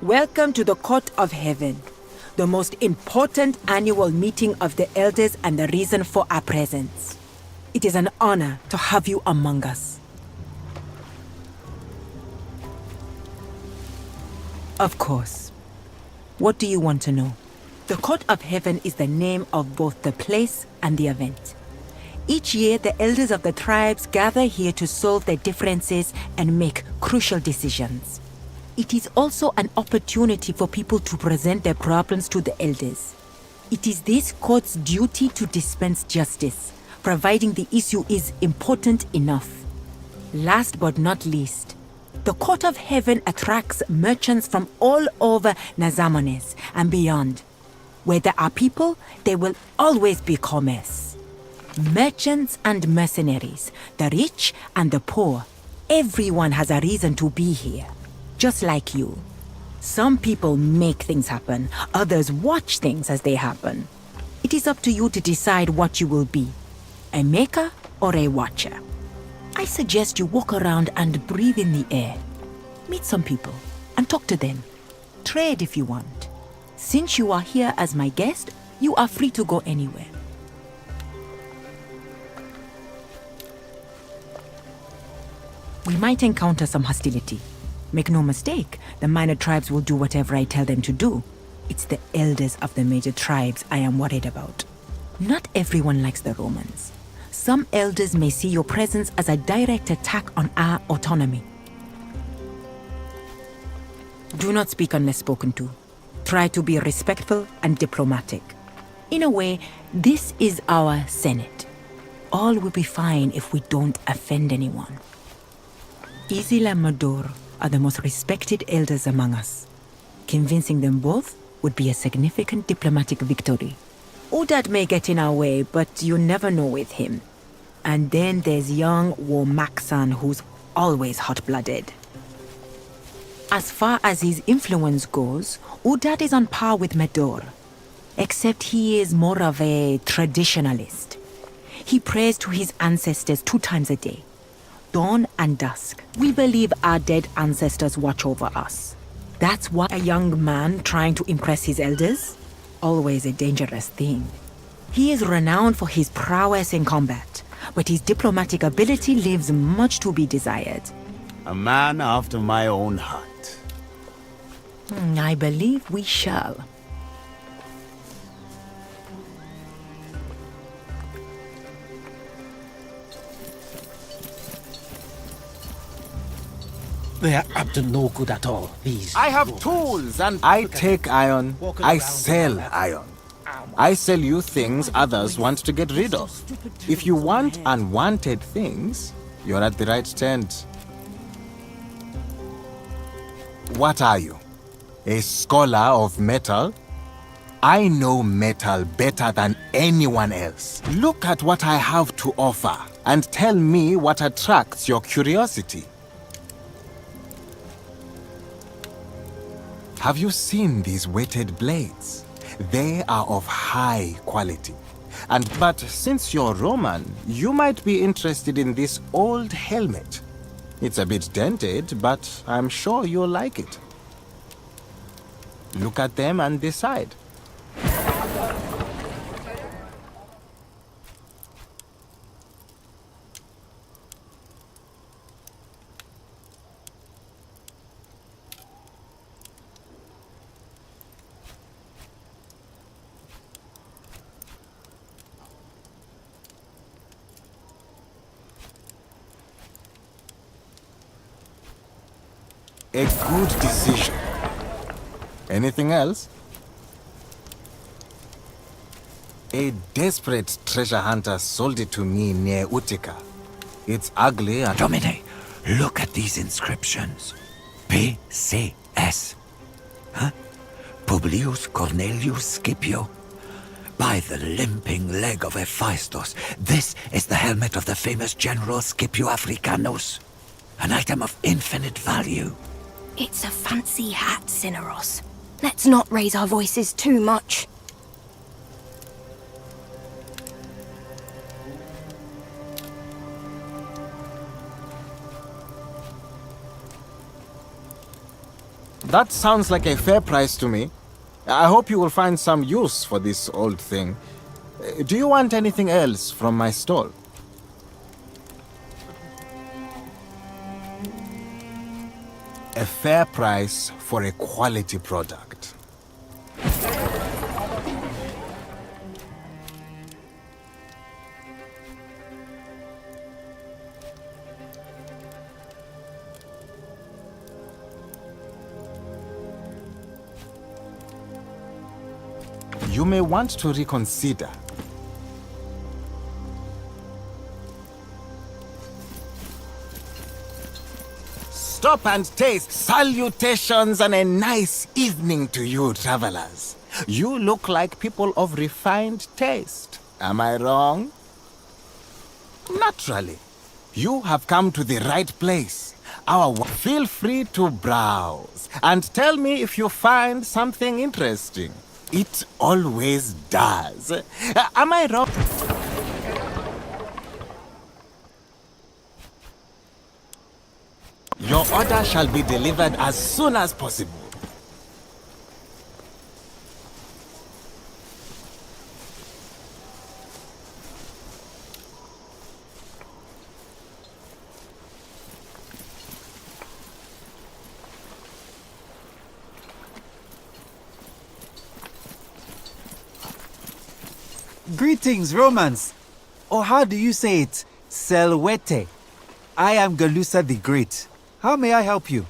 Welcome to the Court of Heaven, the most important annual meeting of the elders and the reason for our presence. It is an honor to have you among us. Of course. What do you want to know? The Court of Heaven is the name of both the place and the event. Each year, the elders of the tribes gather here to solve their differences and make crucial decisions. It is also an opportunity for people to present their problems to the elders. It is this court's duty to dispense justice, providing the issue is important enough. Last but not least, the Court of Heaven attracts merchants from all over Nazamones and beyond. Where there are people, there will always be commerce. Merchants and mercenaries, the rich and the poor, everyone has a reason to be here. Just like you. Some people make things happen, others watch things as they happen. It is up to you to decide what you will be, a maker or a watcher. I suggest you walk around and breathe in the air. Meet some people and talk to them. Trade if you want. Since you are here as my guest, you are free to go anywhere. We might encounter some hostility. Make no mistake, the minor tribes will do whatever I tell them to do. It's the elders of the major tribes I am worried about. Not everyone likes the Romans. Some elders may see your presence as a direct attack on our autonomy. Do not speak unless spoken to. Try to be respectful and diplomatic. In a way, this is our Senate. All will be fine if we don't offend anyone. Isila and Mador are the most respected elders among us. Convincing them both would be a significant diplomatic victory. Udad may get in our way, but you never know with him. And then there's young Womaksan, who's always hot-blooded. As far as his influence goes, Udad is on par with Medor. Except he is more of a traditionalist. He prays to his ancestors 2 times a day. Dawn and dusk. We believe our dead ancestors watch over us. That's why a young man trying to impress his elders? Always a dangerous thing. He is renowned for his prowess in combat, but his diplomatic ability leaves much to be desired. A man after my own heart. I believe we shall. They are up to no good at all, these. I have tools and I take iron, I sell iron. I sell you things others want to get rid of. If you want unwanted things, you're at the right tent. What are you? A scholar of metal? I know metal better than anyone else. Look at what I have to offer and tell me what attracts your curiosity. Have you seen these weighted blades? They are of high quality. But since you're Roman, you might be interested in this old helmet. It's a bit dented, but I'm sure you'll like it. Look at them and decide. A good decision. Anything else? A desperate treasure hunter sold it to me near Utica. It's ugly and... Domine, look at these inscriptions. P.C.S. Huh? Publius Cornelius Scipio. By the limping leg of Hephaestus, this is the helmet of the famous general Scipio Africanus. An item of infinite value. It's a fancy hat, Cineros. Let's not raise our voices too much. That sounds like a fair price to me. I hope you will find some use for this old thing. Do you want anything else from my stall? A fair price for a quality product. You may want to reconsider. Stop and taste. Salutations and a nice evening to you, travelers. You look like people of refined taste. Am I wrong? Naturally. You have come to the right place. Feel free to browse and tell me if you find something interesting. It always does. Am I wrong? Your order shall be delivered as soon as possible. Greetings, Romans. Or how do you say it? Selwete. I am Galusa the Great. How may I help you?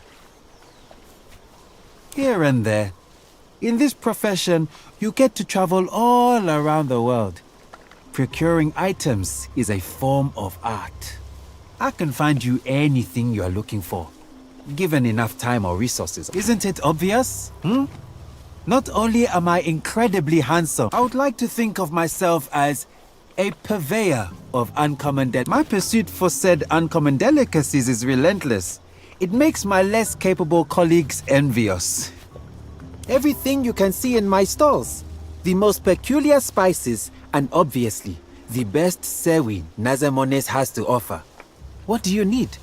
Here and there. In this profession, you get to travel all around the world. Procuring items is a form of art. I can find you anything you are looking for, given enough time or resources. Isn't it obvious? Not only am I incredibly handsome, I would like to think of myself as a purveyor of uncommon delicacies. My pursuit for said uncommon delicacies is relentless. It makes my less capable colleagues envious. Everything you can see in my stalls. The most peculiar spices and obviously the best sewi Nazamones has to offer. What do you need?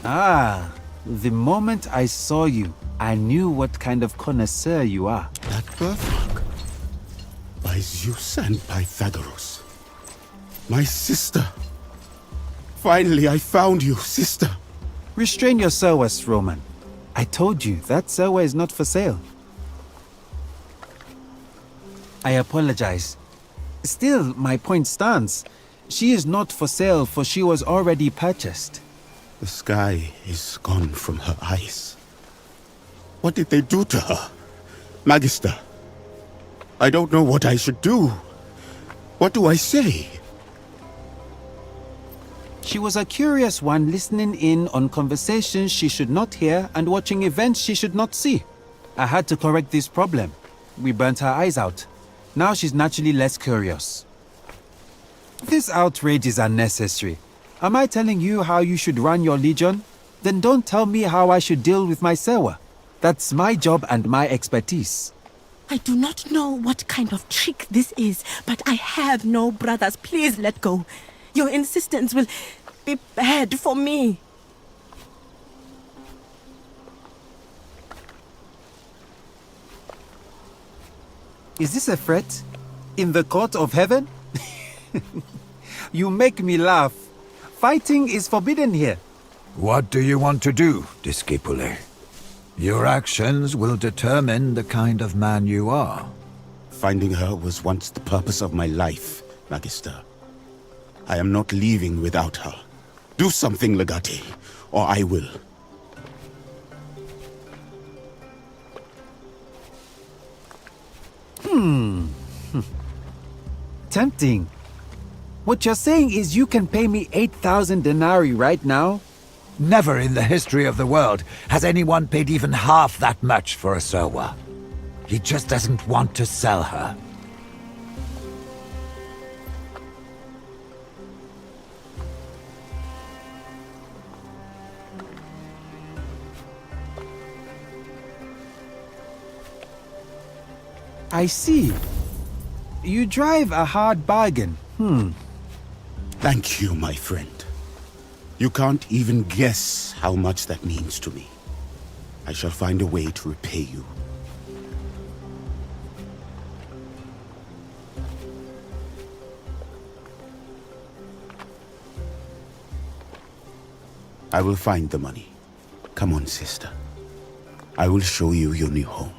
Ah, the moment I saw you, I knew what kind of connoisseur you are. That birthmark. By Zeus and Pythagoras. My sister. Finally, I found you, sister. Restrain your Serwas, Roman. I told you that Serwa is not for sale. I apologize. Still, my point stands. She is not for sale, for she was already purchased. The sky is gone from her eyes. What did they do to her? Magister, I don't know what I should do. What do I say? She was a curious one, listening in on conversations she should not hear and watching events she should not see. I had to correct this problem. We burnt her eyes out. Now she's naturally less curious. This outrage is unnecessary. Am I telling you how you should run your legion? Then don't tell me how I should deal with my Serwa. That's my job and my expertise. I do not know what kind of trick this is, but I have no brothers. Please let go. Your insistence will be bad for me. Is this a threat? In the court of heaven? You make me laugh. Fighting is forbidden here. What do you want to do, Discipule? Your actions will determine the kind of man you are. Finding her was once the purpose of my life, Magister. I am not leaving without her. Do something, Legate, or I will. Tempting. What you're saying is you can pay me 8,000 denarii right now? Never in the history of the world has anyone paid even half that much for a Serwa. He just doesn't want to sell her. I see. You drive a hard bargain. Thank you, my friend. You can't even guess how much that means to me. I shall find a way to repay you. I will find the money. Come on, sister. I will show you your new home.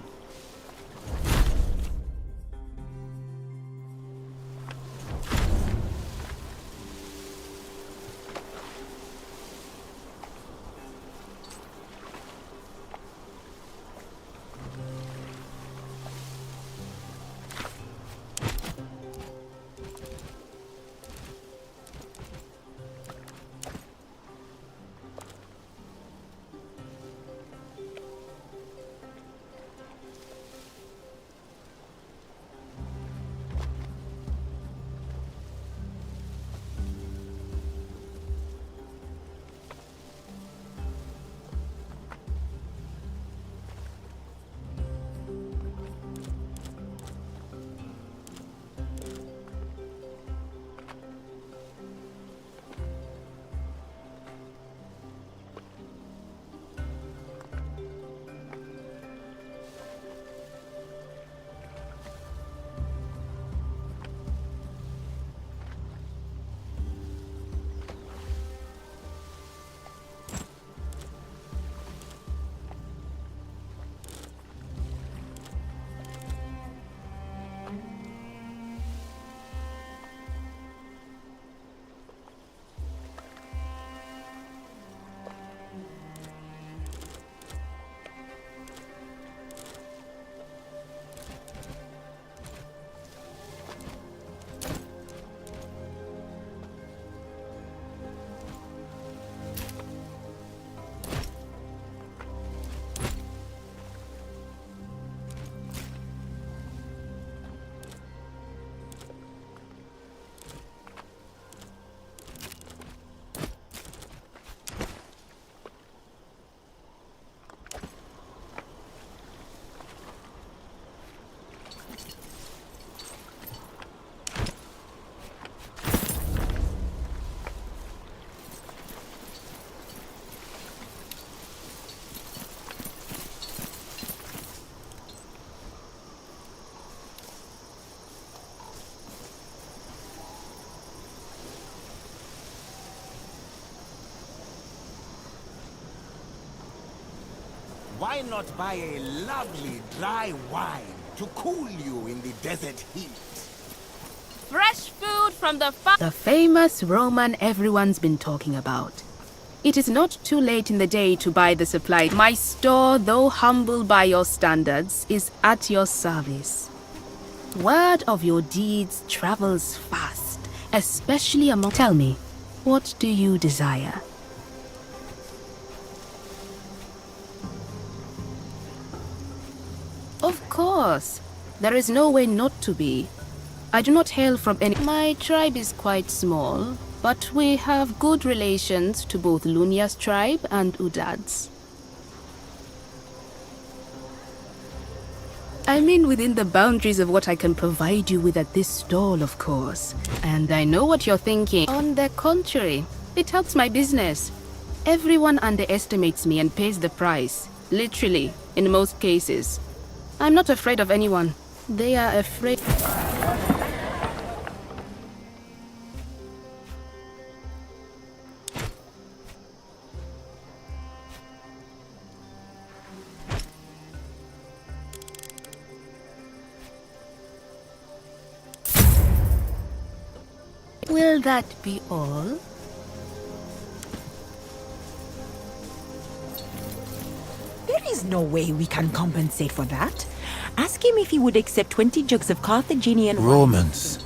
Why not buy a lovely dry wine to cool you in the desert heat? Fresh food from the famous Roman everyone's been talking about. It is not too late in the day to buy the supply. My store, though humble by your standards, is at your service. Word of your deeds travels fast, especially among... Tell me, what do you desire? Of course. There is no way not to be. I do not hail from any... My tribe is quite small, but we have good relations to both Lunia's tribe and Udad's. I mean within the boundaries of what I can provide you with at this stall, of course. And I know what you're thinking. On the contrary, it helps my business. Everyone underestimates me and pays the price. Literally, in most cases. I'm not afraid of anyone. They are afraid... Will that be all? There is no way we can compensate for that. Ask him if he would accept 20 jugs of Carthaginian wine. Romans,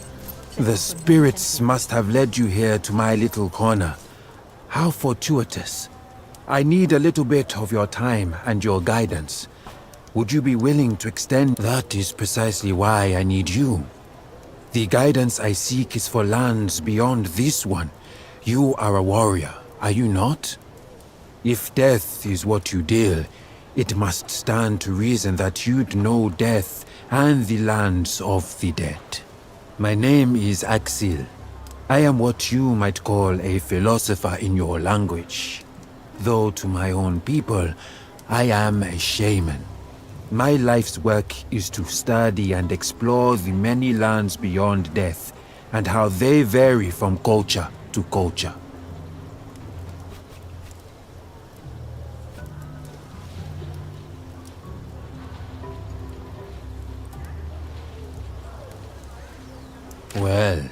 the spirits must have led you here to my little corner. How fortuitous. I need a little bit of your time and your guidance. Would you be willing to extend? That is precisely why I need you. The guidance I seek is for lands beyond this one. You are a warrior, are you not? If death is what you deal, it must stand to reason that you'd know death and the lands of the dead. My name is Axil. I am what you might call a philosopher in your language. Though to my own people, I am a shaman. My life's work is to study and explore the many lands beyond death and how they vary from culture to culture. Well,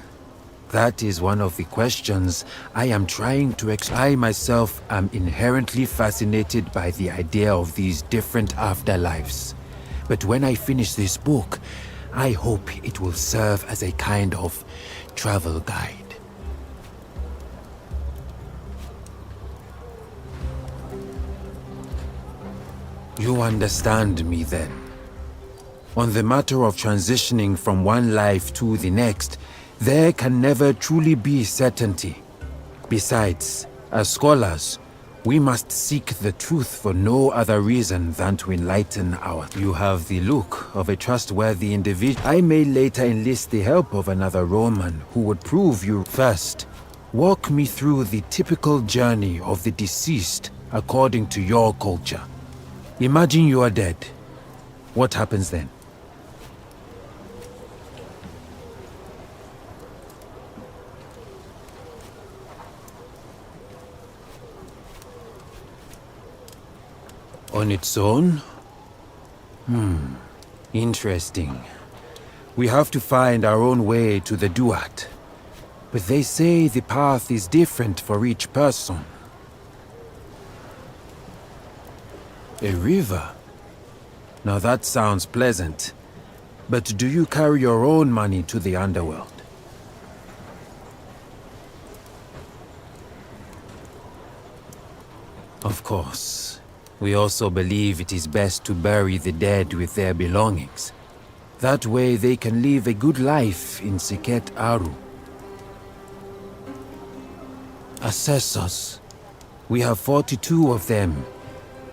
that is one of the questions I am trying to I myself am inherently fascinated by the idea of these different afterlives. But when I finish this book, I hope it will serve as a kind of travel guide. You understand me then? On the matter of transitioning from one life to the next, there can never truly be certainty. Besides, as scholars, we must seek the truth for no other reason than to enlighten our... You have the look of a trustworthy individual. I may later enlist the help of another Roman who would prove you first. Walk me through the typical journey of the deceased according to your culture. Imagine you are dead. What happens then? On its own? Interesting. We have to find our own way to the Duat. But they say the path is different for each person. A river? Now that sounds pleasant. But do you carry your own money to the underworld? Of course. We also believe it is best to bury the dead with their belongings. That way they can live a good life in Siket Aru. Assessors. We have 42 of them.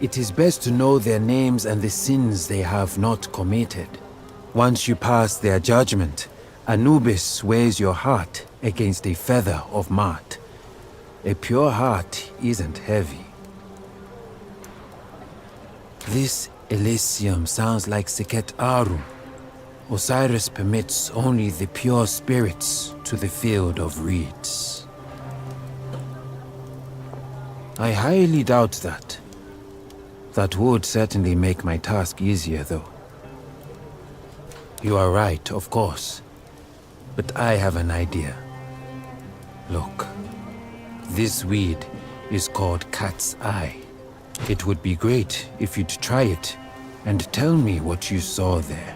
It is best to know their names and the sins they have not committed. Once you pass their judgment, Anubis weighs your heart against a feather of Ma'at. A pure heart isn't heavy. This Elysium sounds like Siket Aru. Osiris permits only the pure spirits to the field of reeds. I highly doubt that. That would certainly make my task easier, though. You are right, of course. But I have an idea. Look, this weed is called cat's eye. It would be great if you'd try it and tell me what you saw there.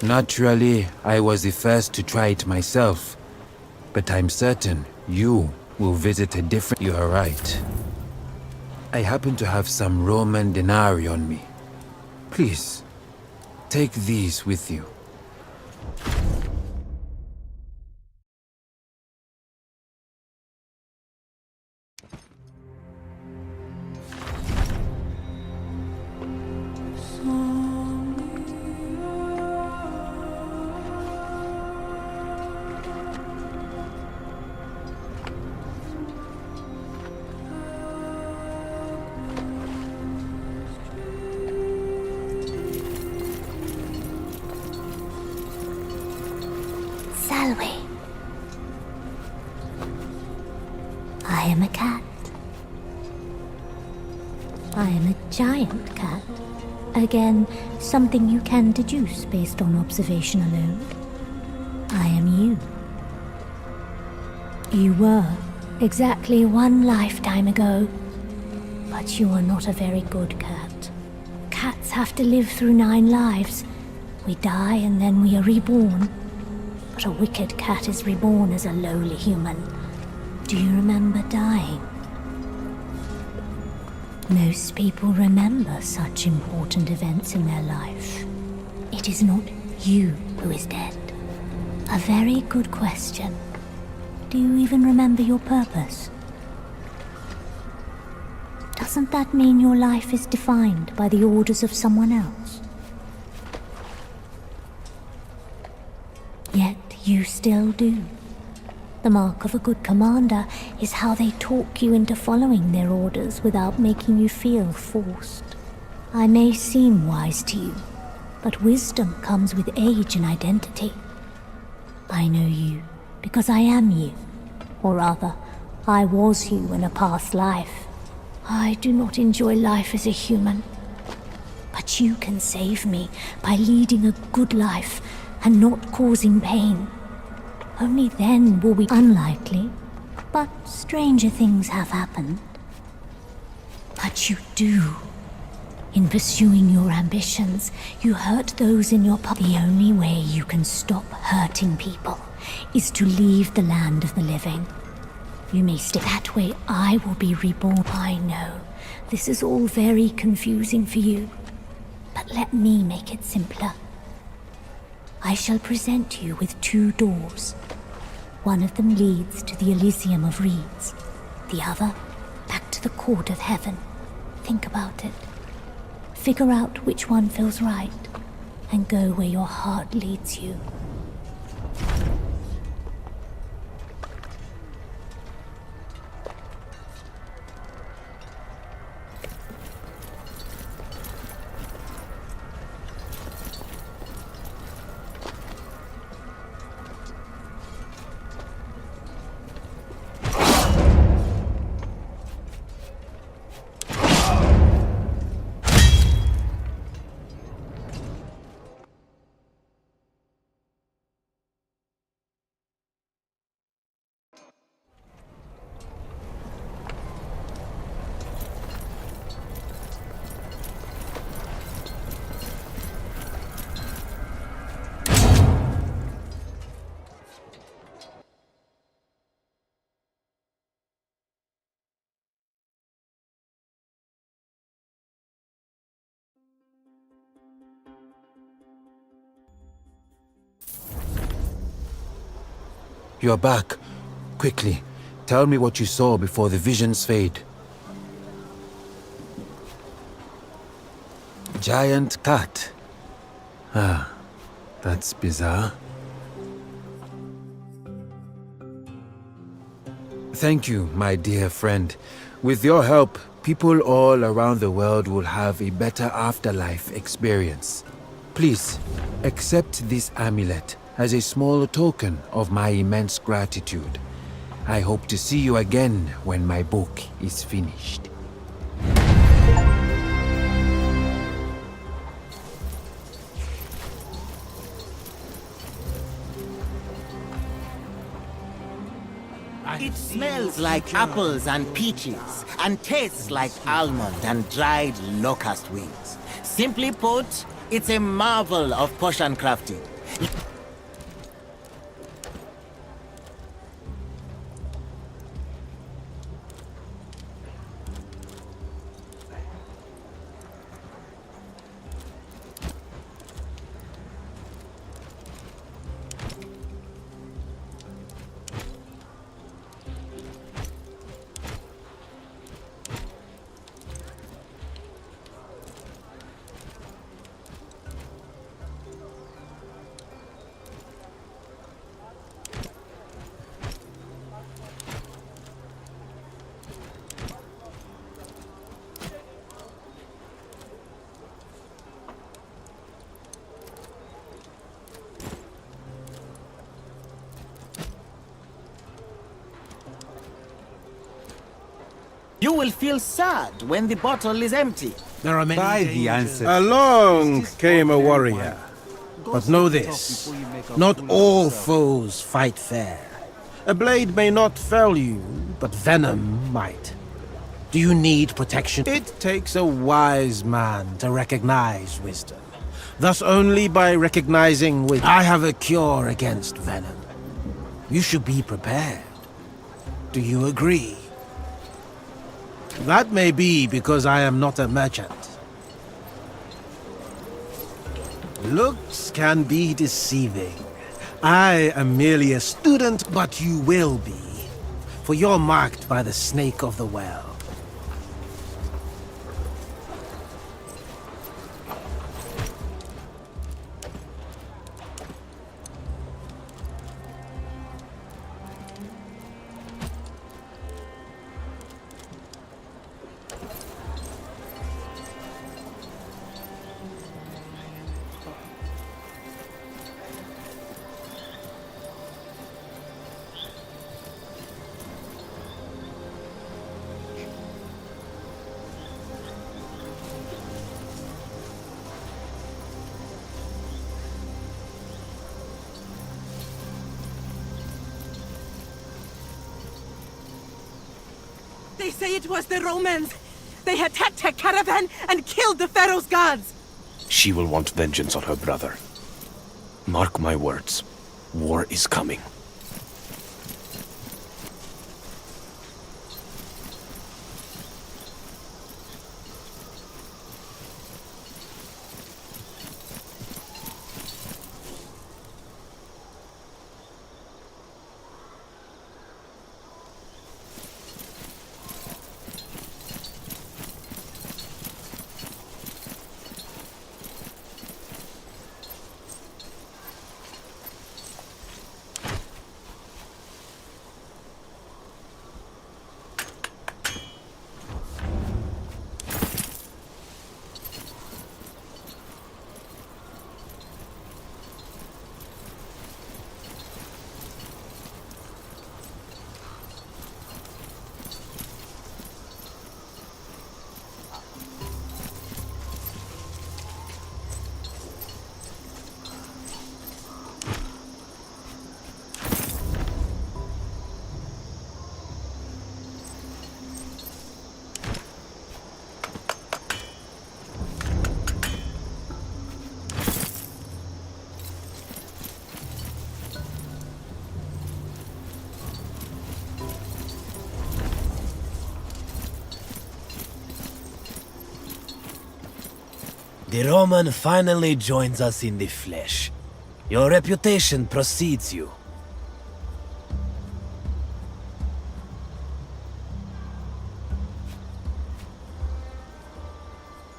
Naturally, I was the first to try it myself, but I'm certain you will visit a different... You are right. I happen to have some Roman denarii on me. Please, take these with you. Salwe. I am a cat. I am a giant cat. Again, something you can deduce based on observation alone. I am you. You were, exactly one lifetime ago. But you are not a very good cat. Cats have to live through 9 lives. We die and then we are reborn. But a wicked cat is reborn as a lowly human. Do you remember dying? Most people remember such important events in their life. It is not you who is dead. A very good question. Do you even remember your purpose? Doesn't that mean your life is defined by the orders of someone else? yet you still do. The mark of a good commander is how they talk you into following their orders without making you feel forced. I may seem wise to you, but wisdom comes with age and identity. I know you because I am you, or rather, I was you in a past life. I do not enjoy life as a human, but you can save me by leading a good life and not causing pain. Only then will we... Unlikely, but stranger things have happened. But you do. In pursuing your ambitions, you hurt those in your path. The only way you can stop hurting people is to leave the land of the living. You may stay that way. I will be reborn. I know this is all very confusing for you, but let me make it simpler. I shall present you with 2 doors. One of them leads to the Elysium of Reeds, the other back to the Court of Heaven. Think about it. Figure out which one feels right, and go where your heart leads you. You're back. Quickly, tell me what you saw before the visions fade. Giant cat. Ah, that's bizarre. Thank you, my dear friend. With your help, people all around the world will have a better afterlife experience. Please, accept this amulet as a small token of my immense gratitude. I hope to see you again when my book is finished. It smells like apples and peaches, and tastes like almond and dried locust wings. Simply put, it's a marvel of potion crafting. You will feel sad when the bottle is empty. There are many By the dangers. answer. Along came a warrior. But know this, not all foes fight fair. A blade may not fell you, but venom might. Do you need protection? It takes a wise man to recognize wisdom. Thus only by recognizing wisdom. I have a cure against venom. You should be prepared. Do you agree? That may be because I am not a merchant. Looks can be deceiving. I am merely a student, but you will be, for you're marked by the snake of the well. They say it was the Romans. They attacked her caravan and killed the Pharaoh's guards. She will want vengeance on her brother. Mark my words. War is coming. The Roman finally joins us in the flesh. Your reputation precedes you.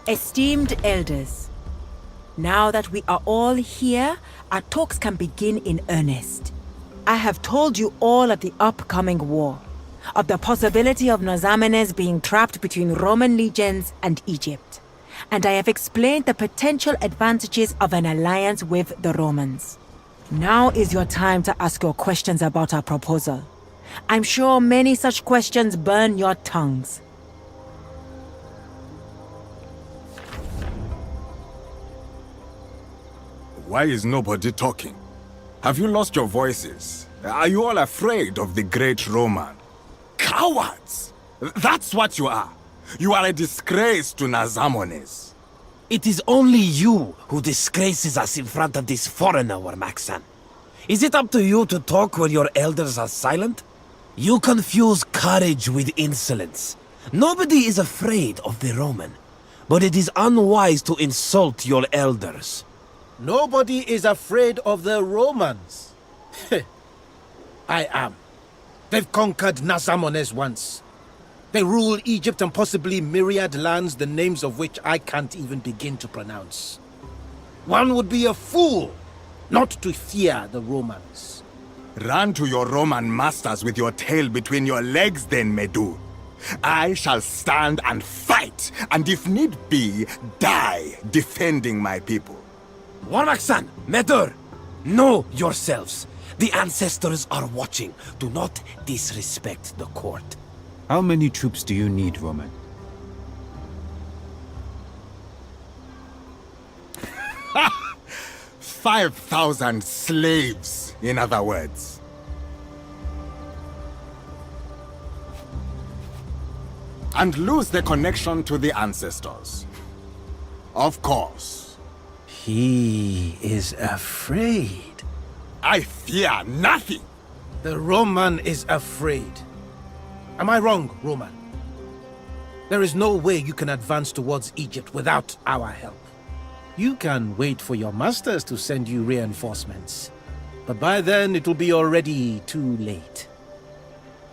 Esteemed elders, now that we are all here, our talks can begin in earnest. I have told you all of the upcoming war, of the possibility of Nosamenes being trapped between Roman legions and Egypt, and I have explained the potential advantages of an alliance with the Romans. Now is your time to ask your questions about our proposal. I'm sure many such questions burn your tongues. Why is nobody talking? Have you lost your voices? Are you all afraid of the great Roman? Cowards! That's what you are. You are a disgrace to Nazamones. It is only you who disgraces us in front of this foreigner, Warmaxan. Is it up to you to talk when your elders are silent? You confuse courage with insolence. Nobody is afraid of the Roman, but it is unwise to insult your elders. Nobody is afraid of the Romans. I am. They've conquered Nazamones once. They rule Egypt and possibly myriad lands, the names of which I can't even begin to pronounce. One would be a fool not to fear the Romans. Run to your Roman masters with your tail between your legs then, Medu. I shall stand and fight, and if need be, die defending my people. Warmaxan, Medur, know yourselves. The ancestors are watching. Do not disrespect the court. How many troops do you need, Roman? Ha! 5,000 slaves, in other words. And lose the connection to the ancestors. Of course. He is afraid. I fear nothing. The Roman is afraid. Am I wrong, Roman? There is no way you can advance towards Egypt without our help. You can wait for your masters to send you reinforcements. But by then it will be already too late.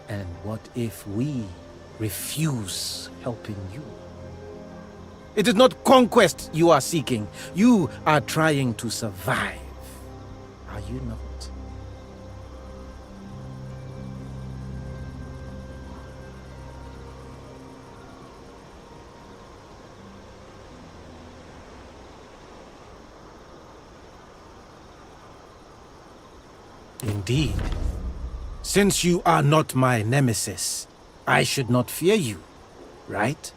And what if we refuse helping you? It is not conquest you are seeking. You are trying to survive. Are you not? Indeed. Since you are not my nemesis, I should not fear you, right?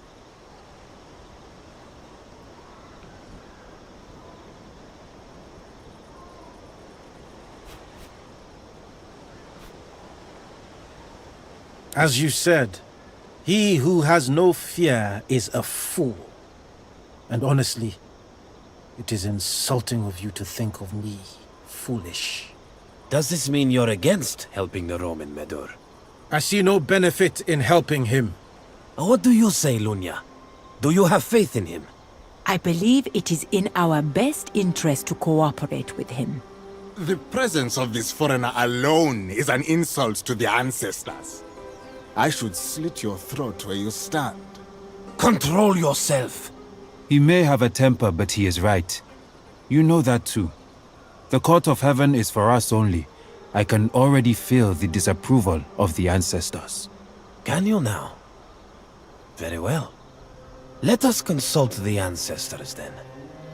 As you said, He who has no fear is a fool. And honestly, it is insulting of you to think of me foolish. Does this mean you're against helping the Roman, Medor? I see no benefit in helping him. What do you say, Lunya? Do you have faith in him? I believe it is in our best interest to cooperate with him. The presence of this foreigner alone is an insult to the ancestors. I should slit your throat where you stand. Control yourself. He may have a temper, but he is right. You know that too. The court of heaven is for us only. I can already feel the disapproval of the ancestors. Can you now? Very well. Let us consult the ancestors then.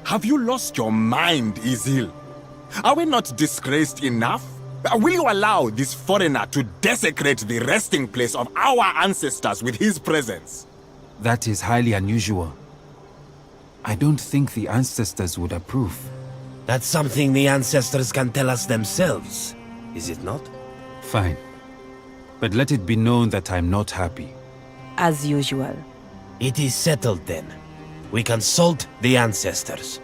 Have you lost your mind, Izil? Are we not disgraced enough? Will you allow this foreigner to desecrate the resting place of our ancestors with his presence? That is highly unusual. I don't think the ancestors would approve. That's something the ancestors can tell us themselves, is it not? Fine. But let it be known that I'm not happy. As usual. It is settled then. We consult the ancestors.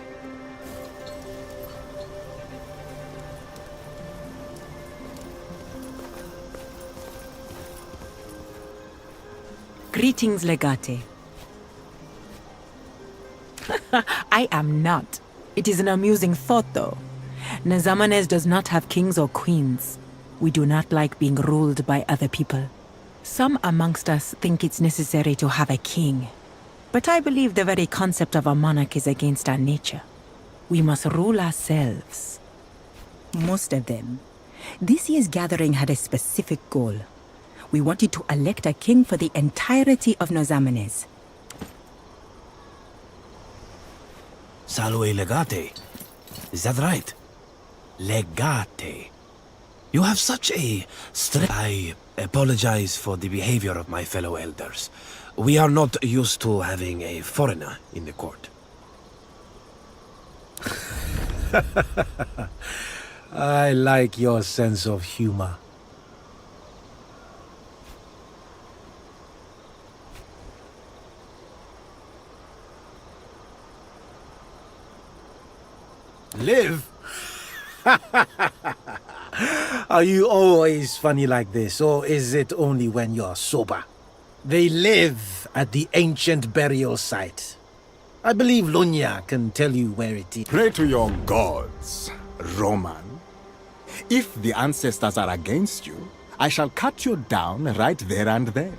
Greetings, Legate. I am not. It is an amusing thought, though. Nezamanes does not have kings or queens. We do not like being ruled by other people. Some amongst us think it's necessary to have a king. But I believe the very concept of a monarch is against our nature. We must rule ourselves. Most of them. This year's gathering had a specific goal. We wanted to elect a king for the entirety of Nezamanes. Salve Legate. Is that right? Legate. You have such a I apologize for the behavior of my fellow elders. We are not used to having a foreigner in the court. I like your sense of humor. Live? Are you always funny like this, or is it only when you're sober? They live at the ancient burial site. I believe Lunya can tell you where it is. Pray to your gods, Roman. If the ancestors are against you, I shall cut you down right there and then.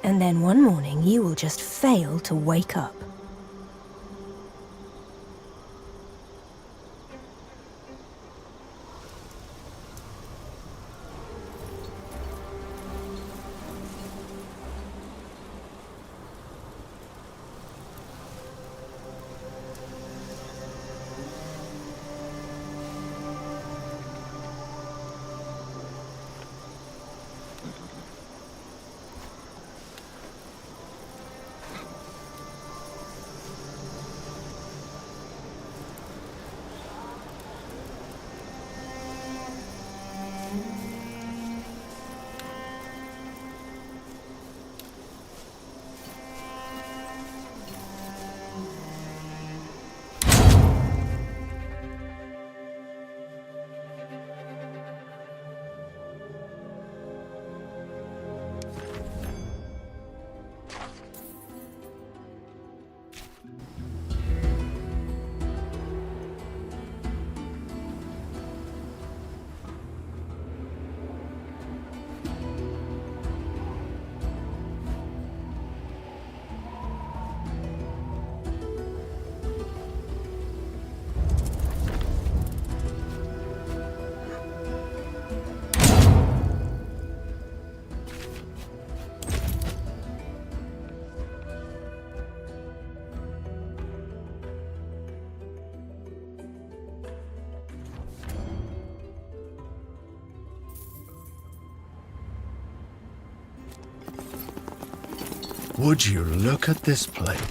And then one morning you will just fail to wake up. Would you look at this place?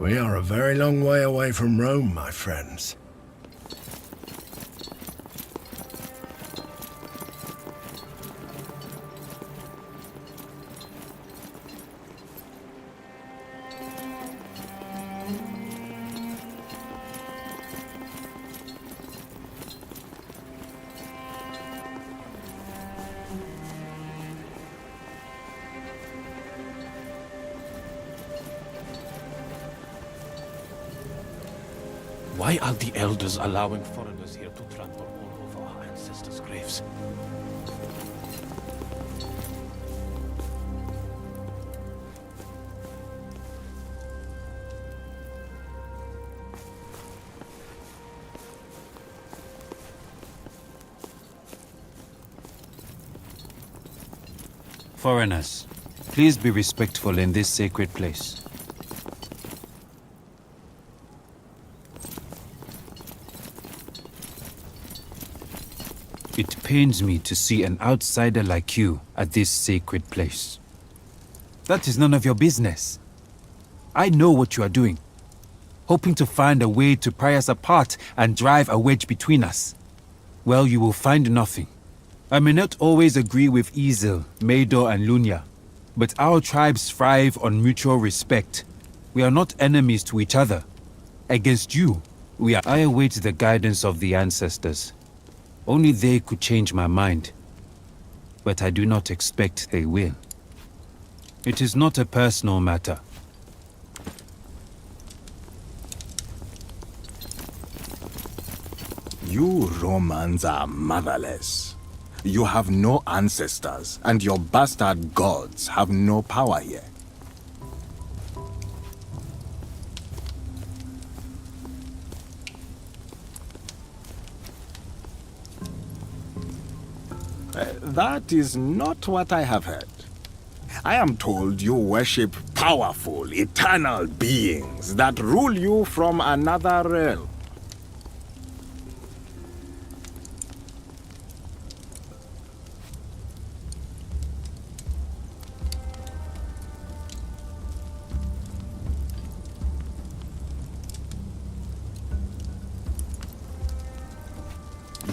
We are a very long way away from Rome, my friends. Why are the elders allowing foreigners here to trample all over our ancestors' graves? Foreigners, please be respectful in this sacred place. It pains me to see an outsider like you at this sacred place. That is none of your business. I know what you are doing, hoping to find a way to pry us apart and drive a wedge between us. Well, you will find nothing. I may not always agree with Isil, Maedor, and Lunya, but our tribes thrive on mutual respect. We are not enemies to each other. Against you, we are. I await the guidance of the ancestors. Only they could change my mind. But I do not expect they will. It is not a personal matter. You Romans are motherless. You have no ancestors, and your bastard gods have no power here. That is not what I have heard. I am told you worship powerful, eternal beings that rule you from another realm.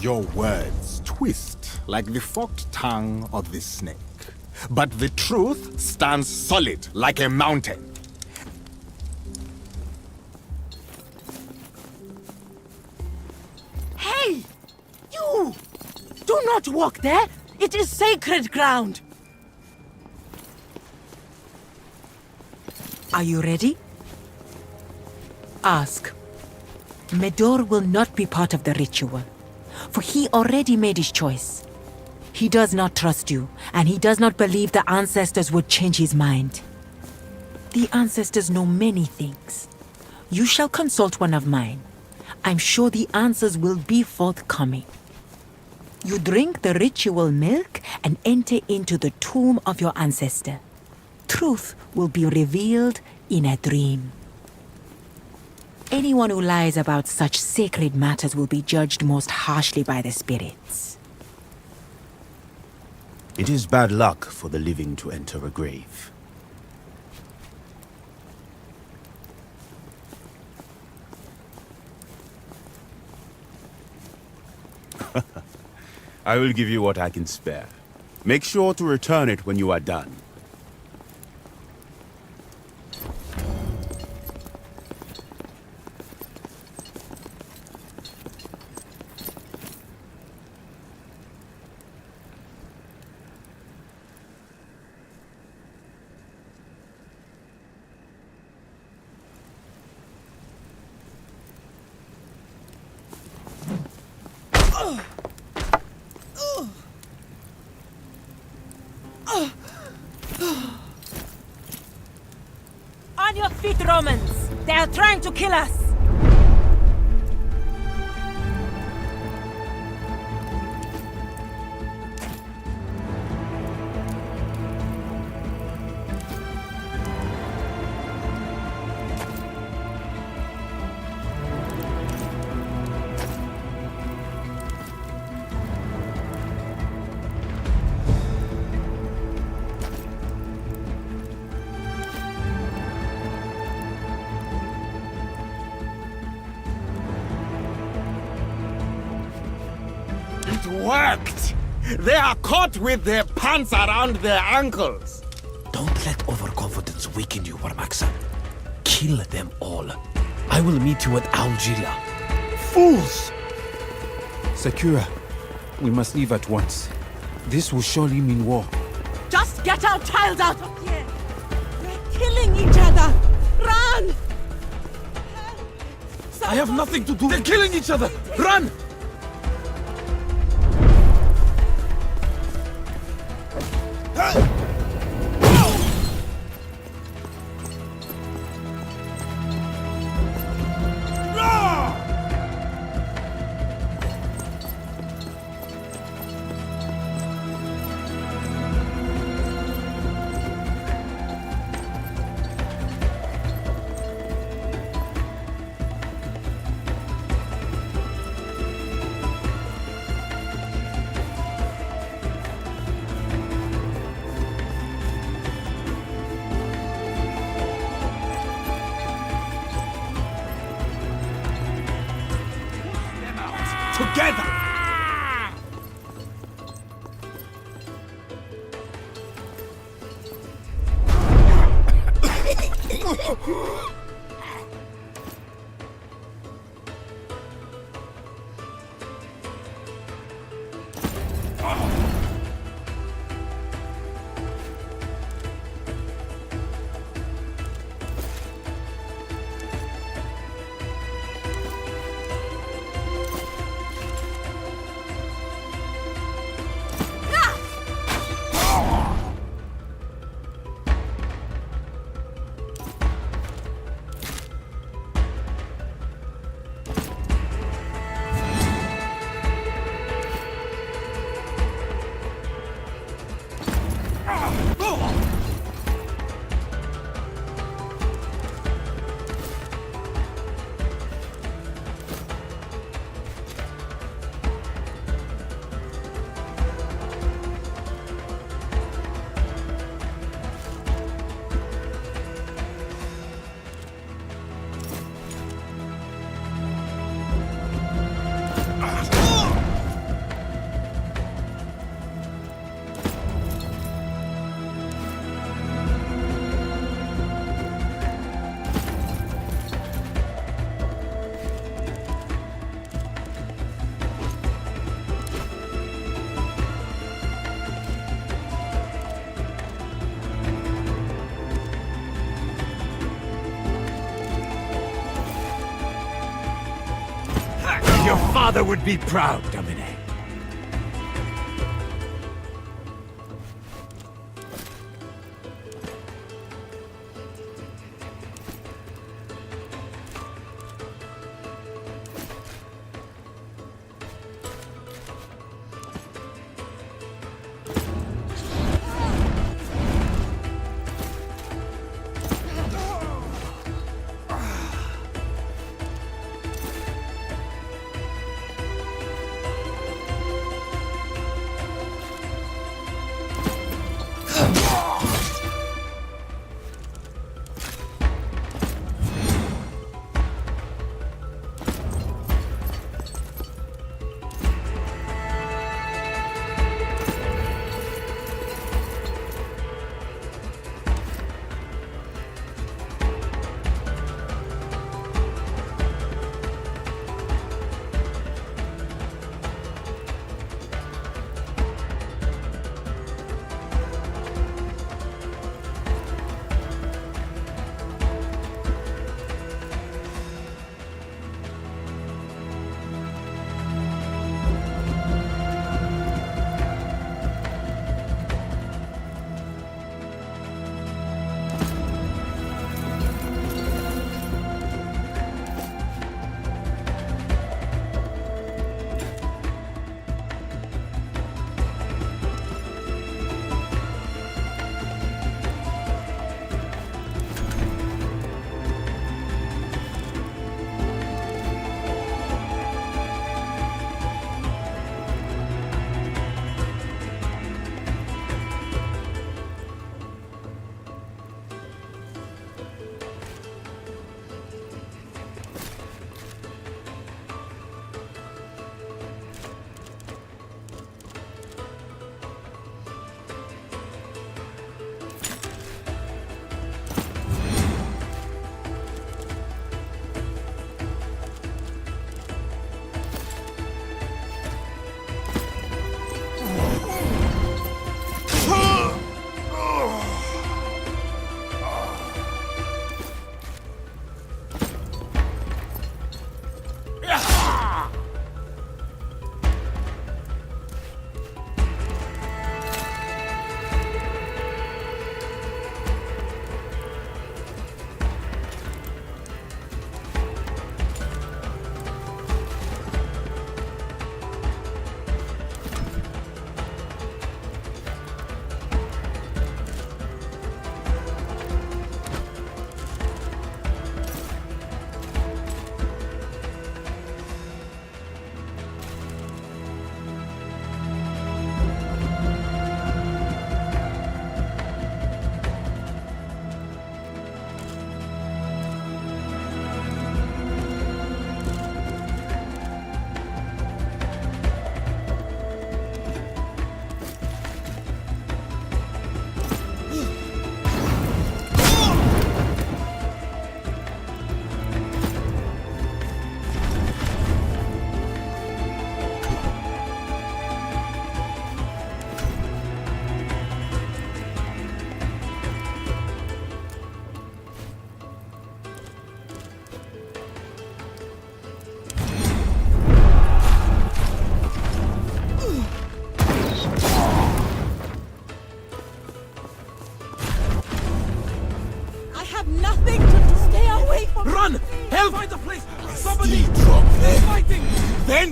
Your words twist like the forked tongue of the snake. But the truth stands solid like a mountain. Hey! You! Do not walk there! It is sacred ground! Are you ready? Ask. Maedor will not be part of the ritual, for he already made his choice. He does not trust you, and he does not believe the ancestors would change his mind. The ancestors know many things. You shall consult one of mine. I'm sure the answers will be forthcoming. You drink the ritual milk and enter into the tomb of your ancestor. Truth will be revealed in a dream. Anyone who lies about such sacred matters will be judged most harshly by the spirits. It is bad luck for the living to enter a grave. I will give you what I can spare. Make sure to return it when you are done. On your feet, Romans! They are trying to kill us! It worked! They are caught with their pants around their ankles. Don't let overconfidence weaken you, Warmaxan. Kill them all. I will meet you at Aljila. Fools! Sakura, we must leave at once. This will surely mean war. Just get our child out of here! They're killing each other! Run! I have nothing to do. They're killing each other! Run! Together! Your father would be proud, Domine.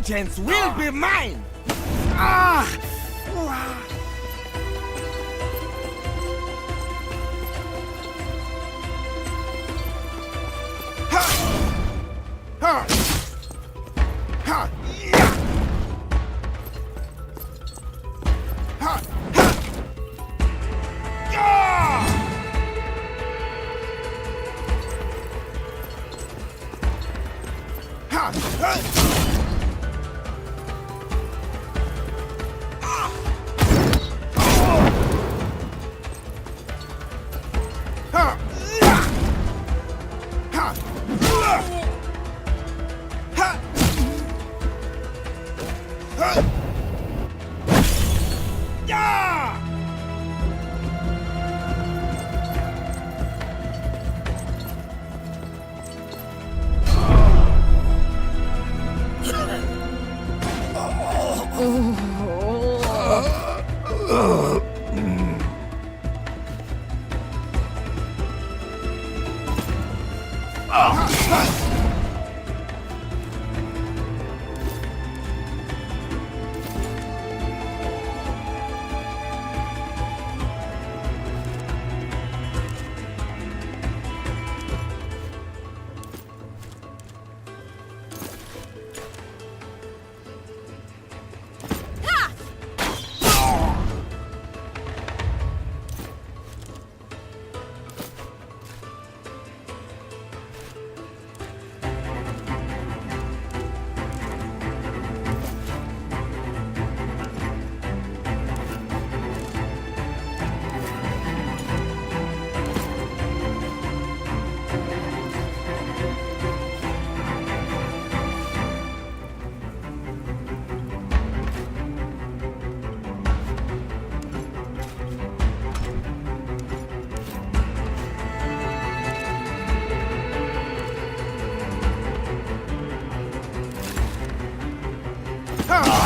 vengeance will be mine! Ah! Ha! Ha! Yeah! Ha! Ha! Yeah! Ha! Ha!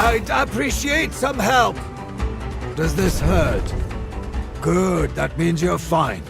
I'd appreciate some help. Does this hurt? Good, that means you're fine.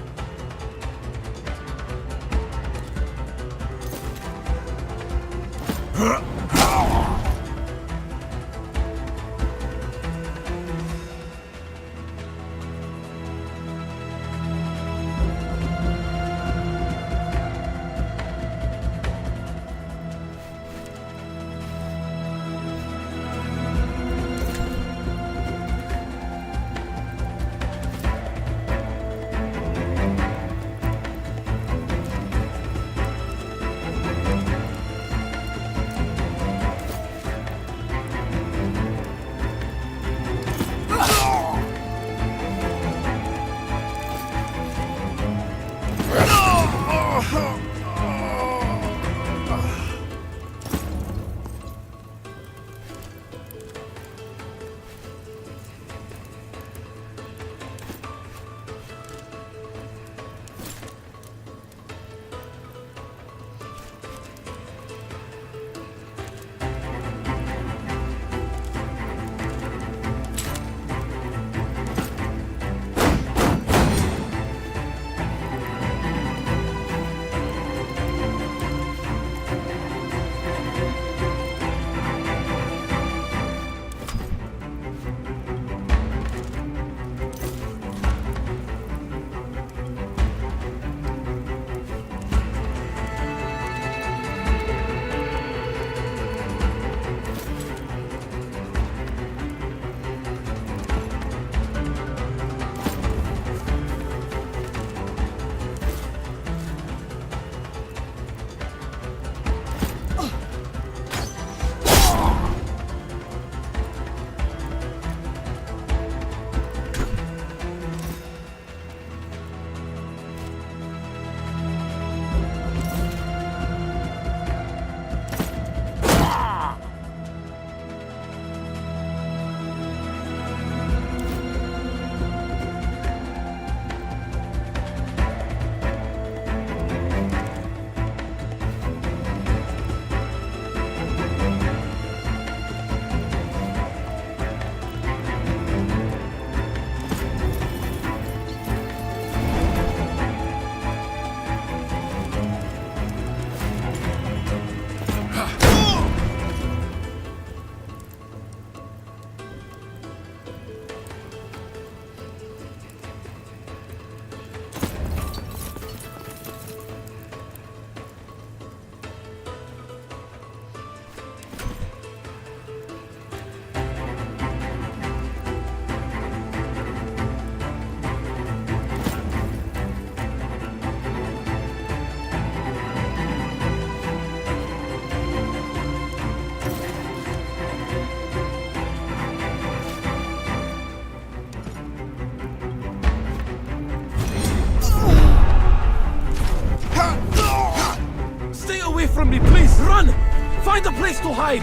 Find a place to hide!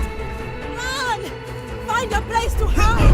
Run! Find a place to hide!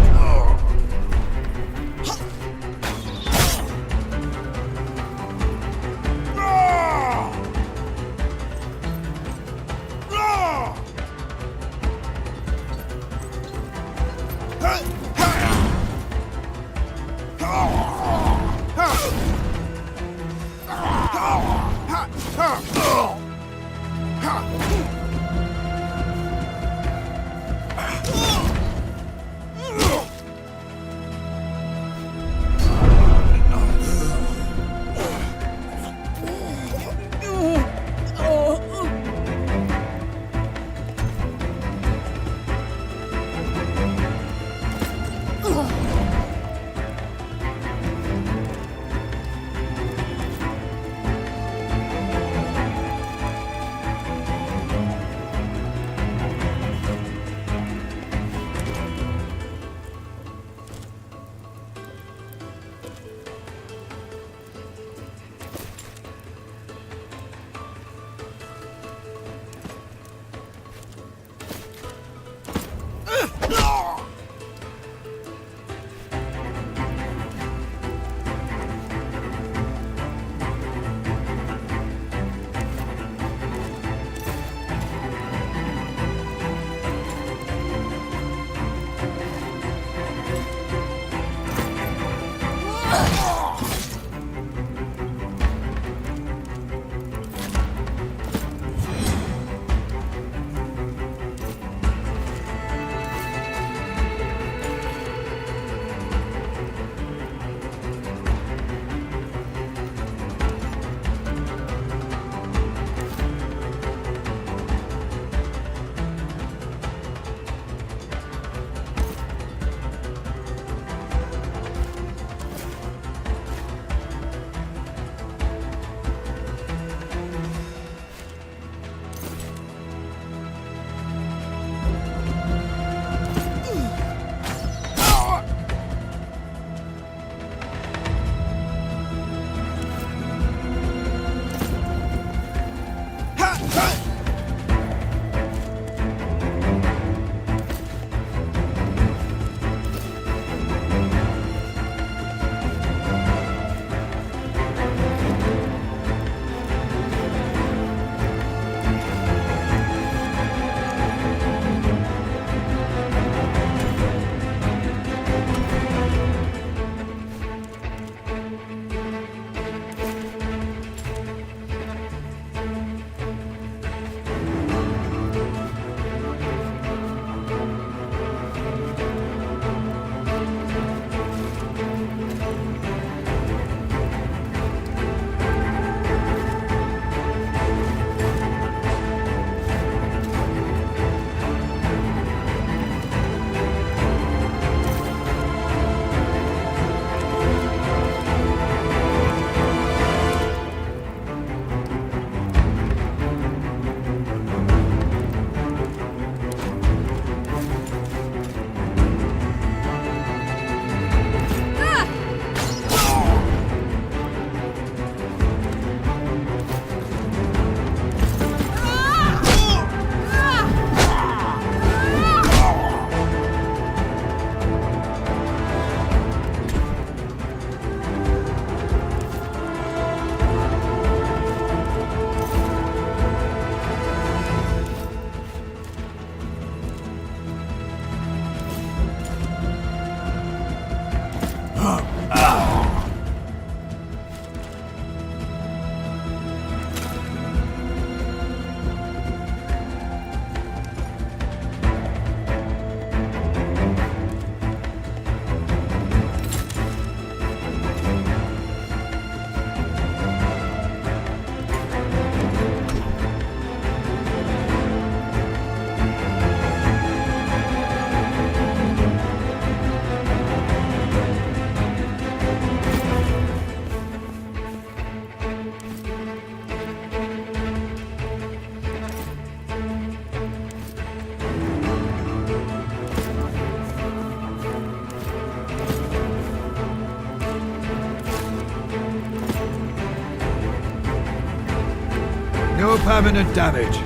No permanent damage.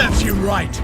Serves you right!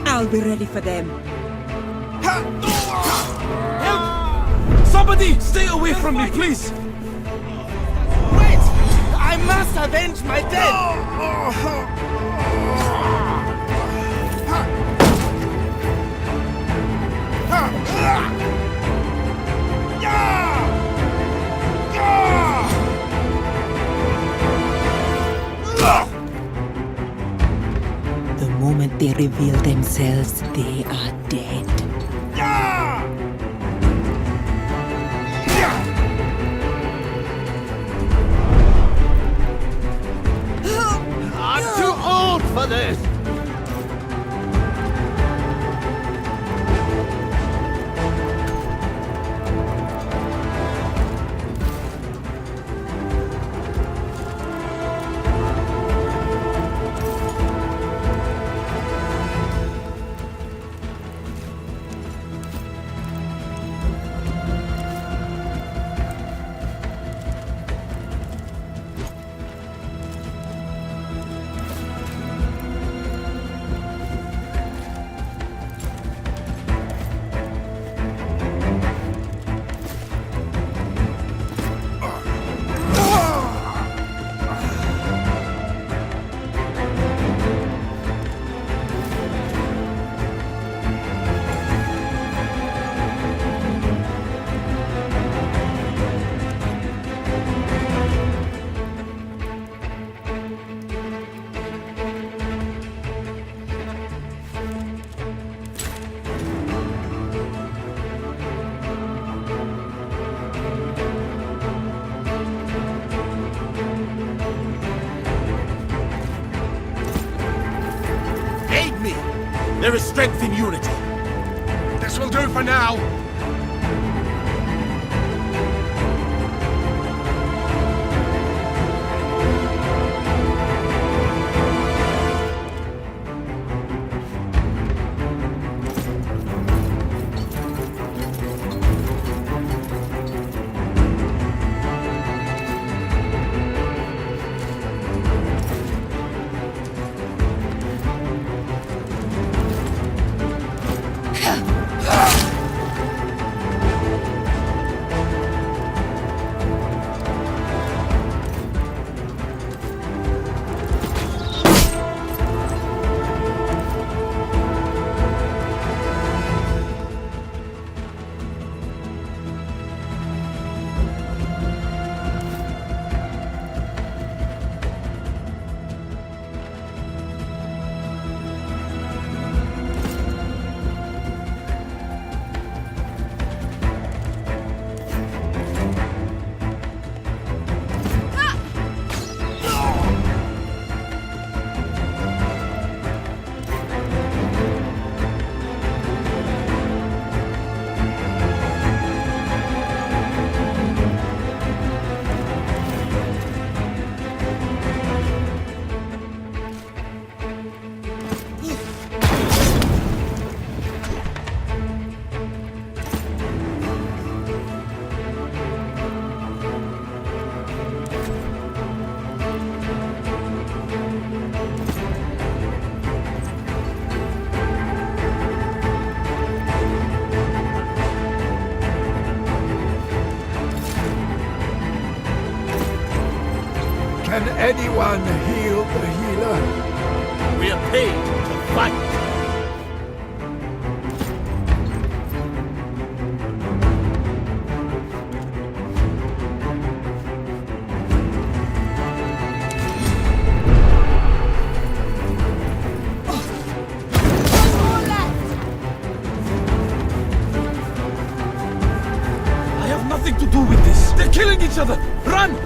I'll be ready for them. Somebody stay away from me, please! Wait! I must avenge my dead! The moment they reveal themselves, they are dead. I'm too old for this! There is strength in unity. This will do for now. anyone heal the healer? We are paid to fight. I have nothing to do with this. They're killing each other. Run!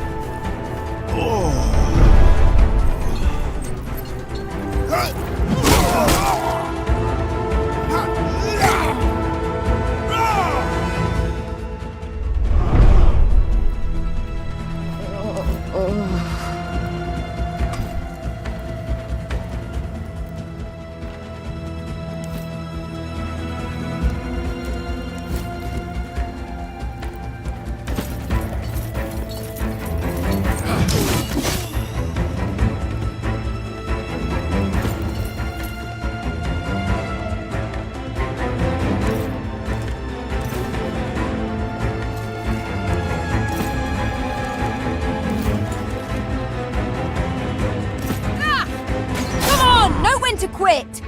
Come on! Know when to quit!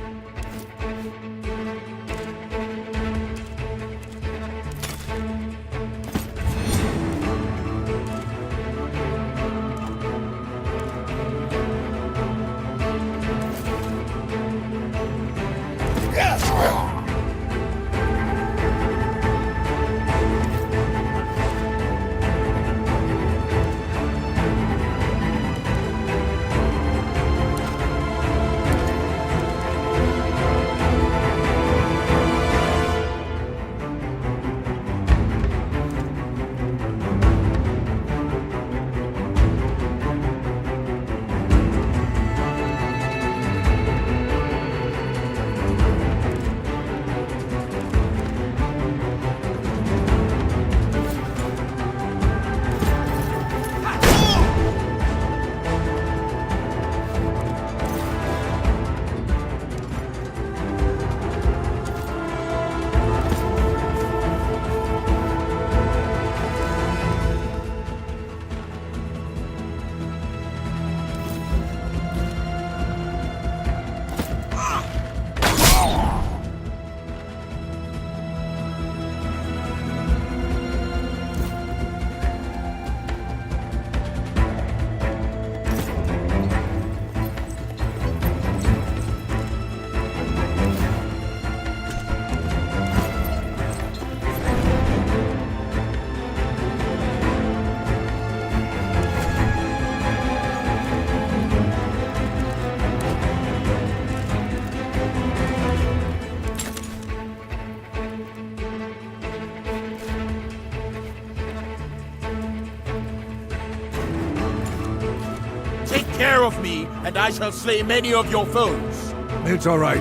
Take care of me, and I shall slay many of your foes. It's all right.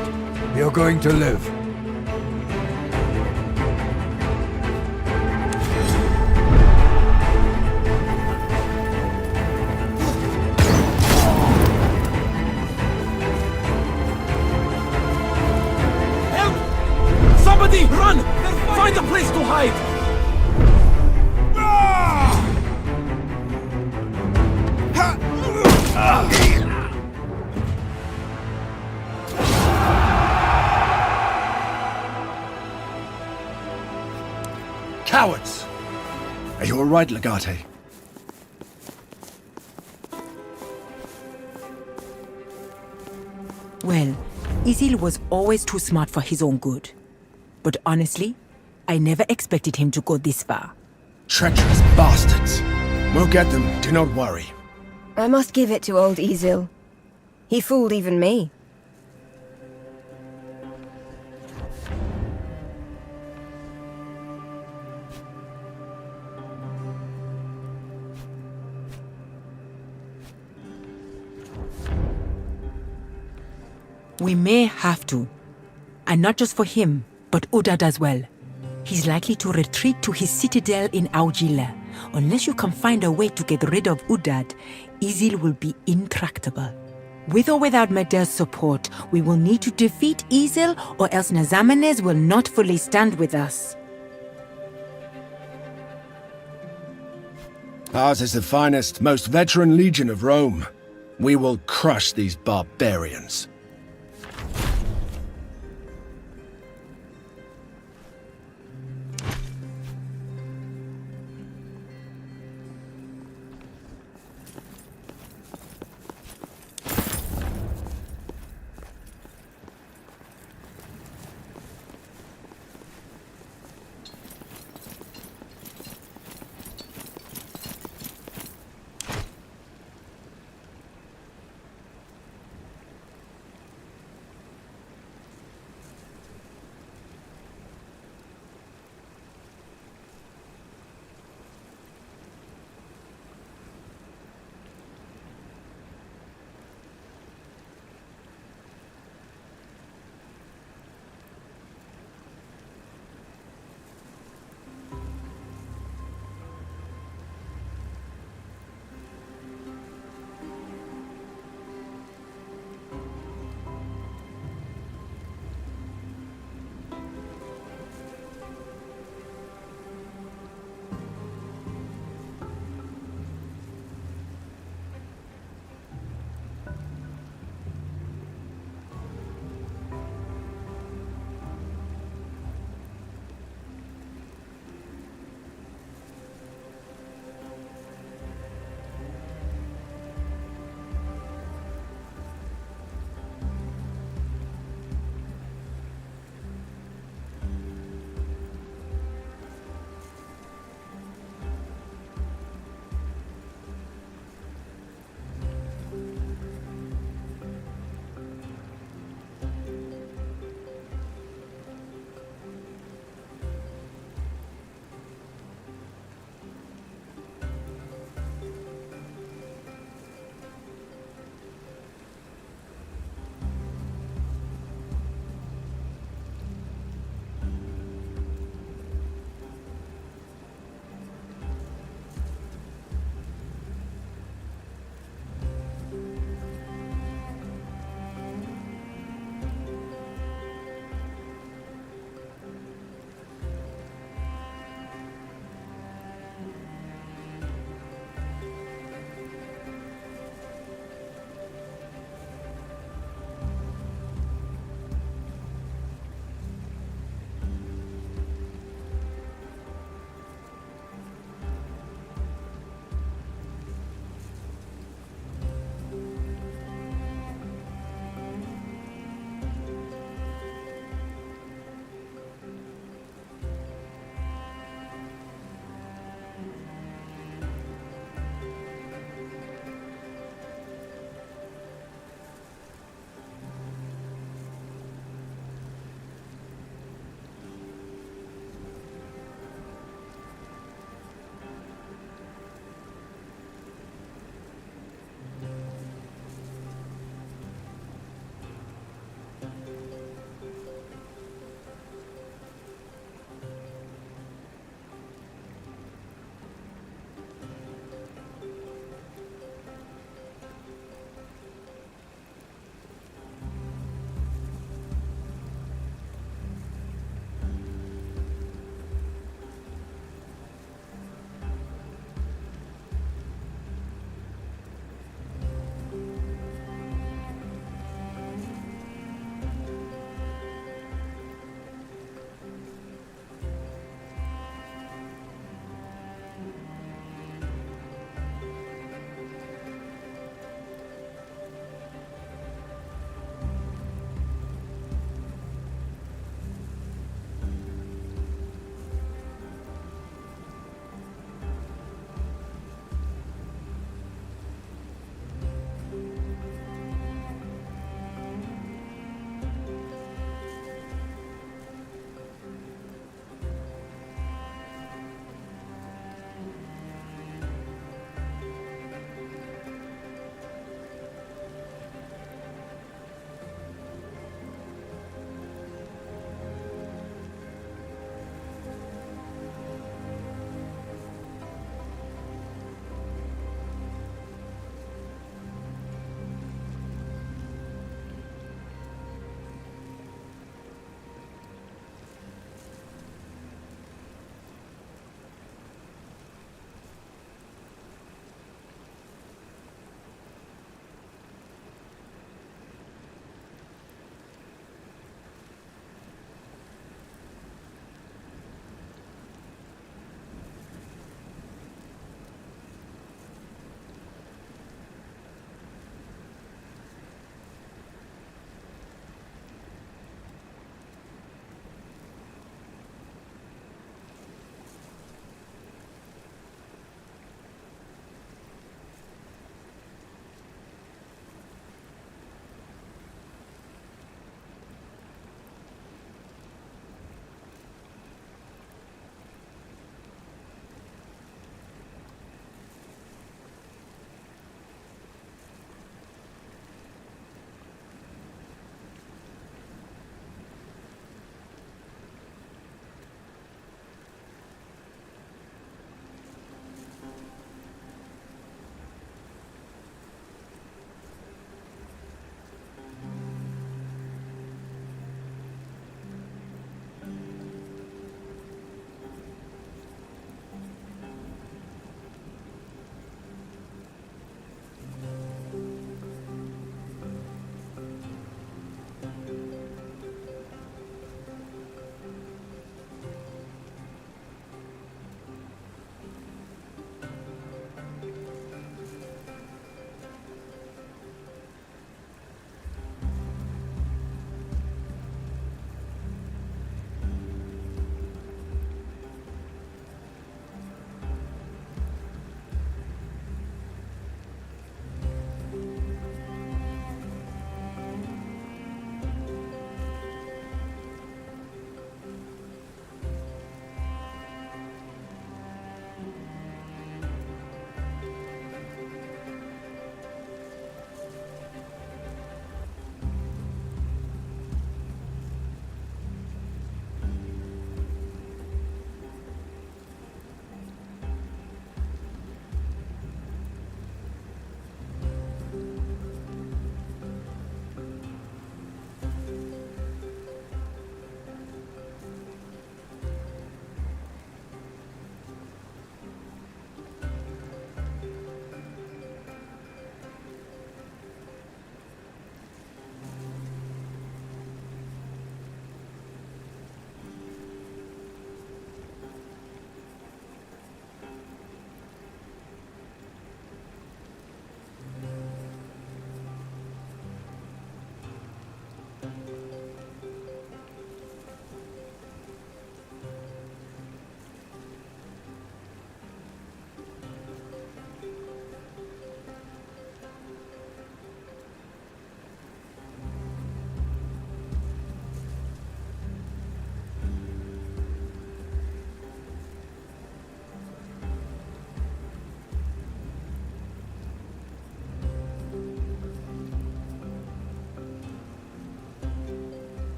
You're going to live. Help! Somebody, run! Find a place to hide! Cowards! Are you all right, Legate? Well, Isil was always too smart for his own good. But honestly, I never expected him to go this far. Treacherous bastards! We'll get them, do not worry. I must give it to old Isil. He fooled even me. We may have to. And not just for him, but Udad as well. He's likely to retreat to his citadel in Augila. Unless you can find a way to get rid of Udad, Isil will be intractable. With or without Medel's support, we will need to defeat Isil, or else Nazamenes will not fully stand with us. Ours is the finest, most veteran legion of Rome. We will crush these barbarians.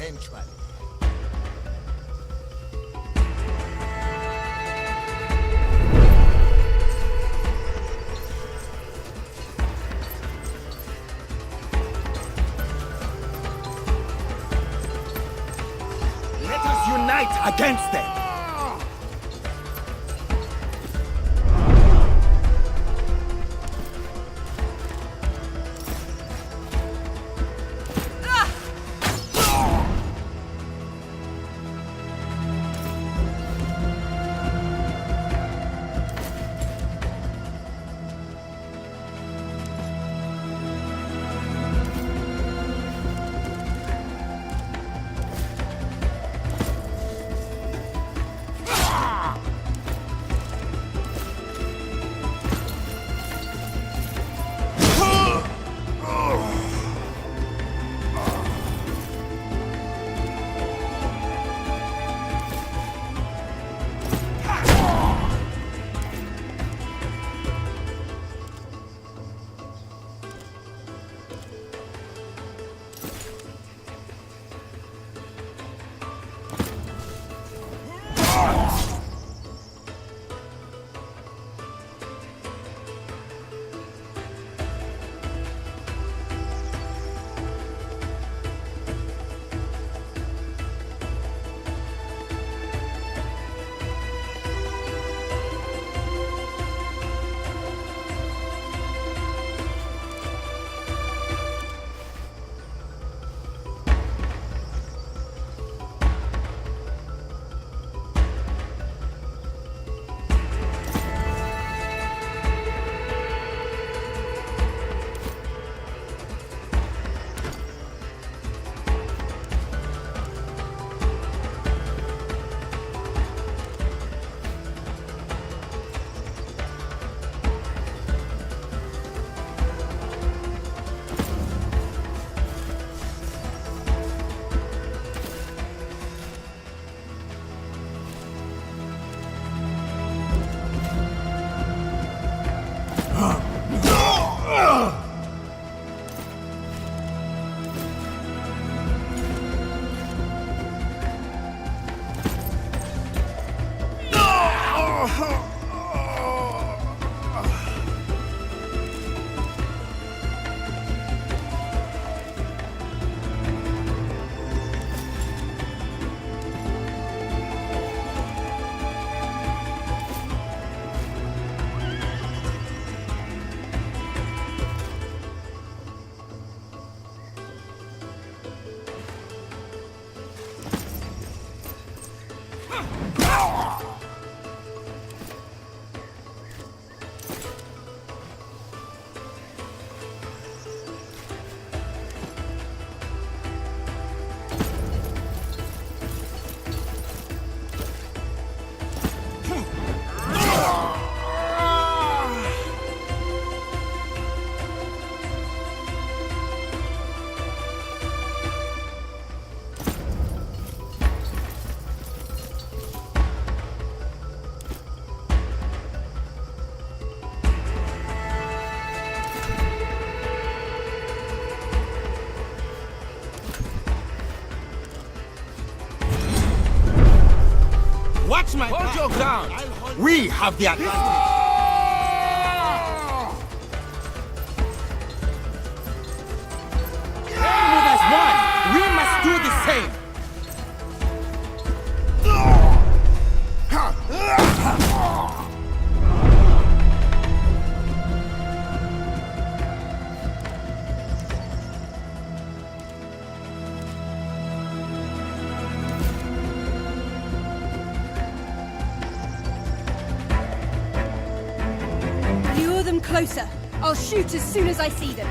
eventually. Let us unite against them! Watch my back. Hold your ground. We have the advantage. Move as one. We must do the same. Lure them closer. I'll shoot as soon as I see them.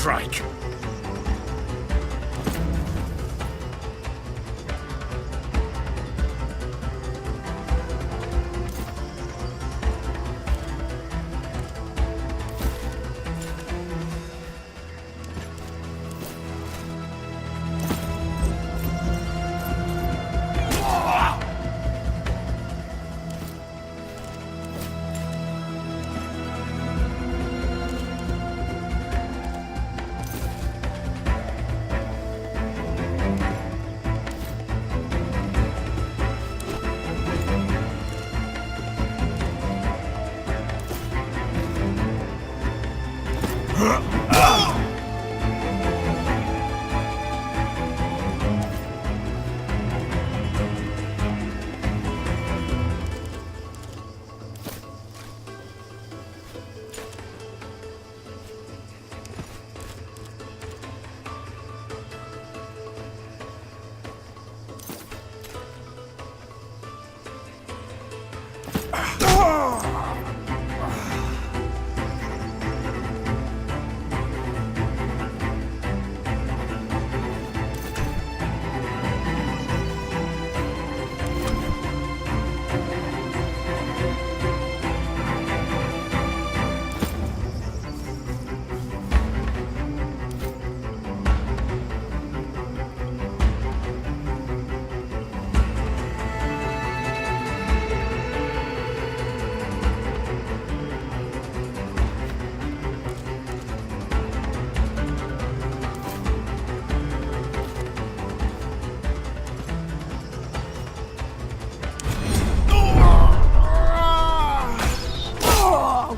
strike.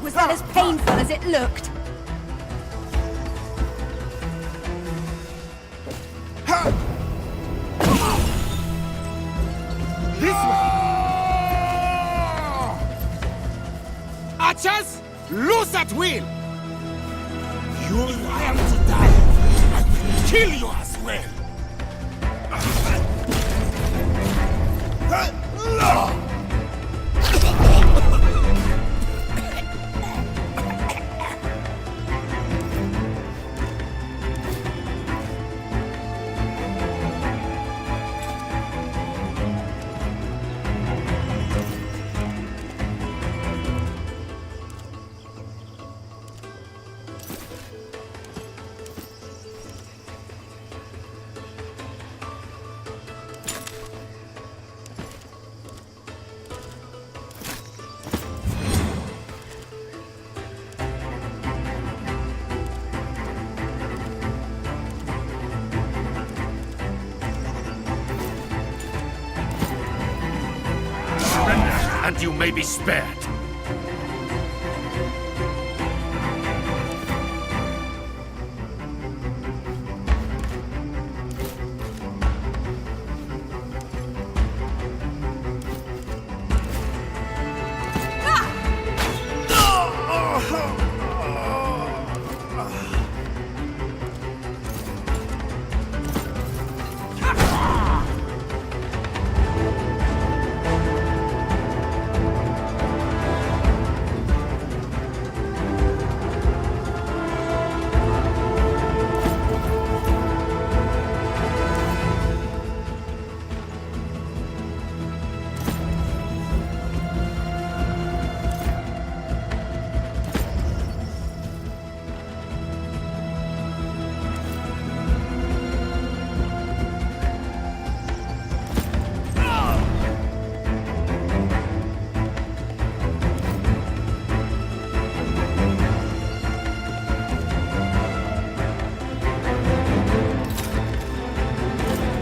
Was that as painful as it looked? This way! Archers, loose at will! You are to die! I will kill you as well! And you may be spared.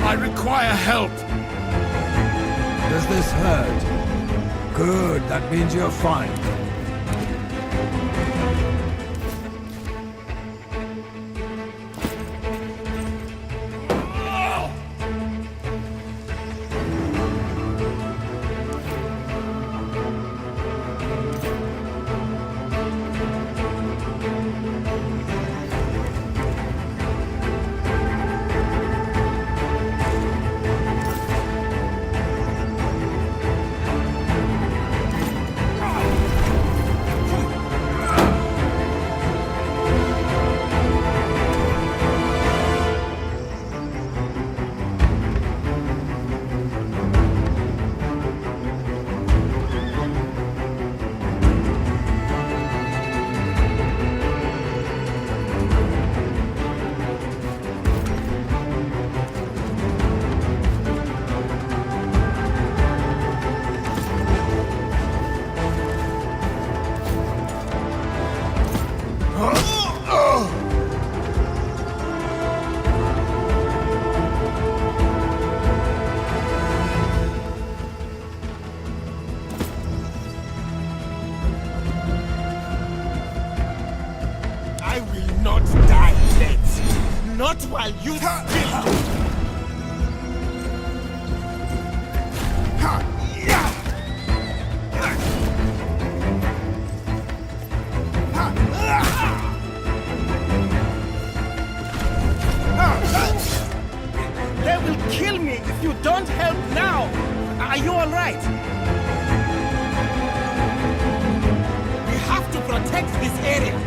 I require help! Does this hurt? Good, that means you're fine. Not while you still... They will kill me if you don't help now! Are you alright? We have to protect this area!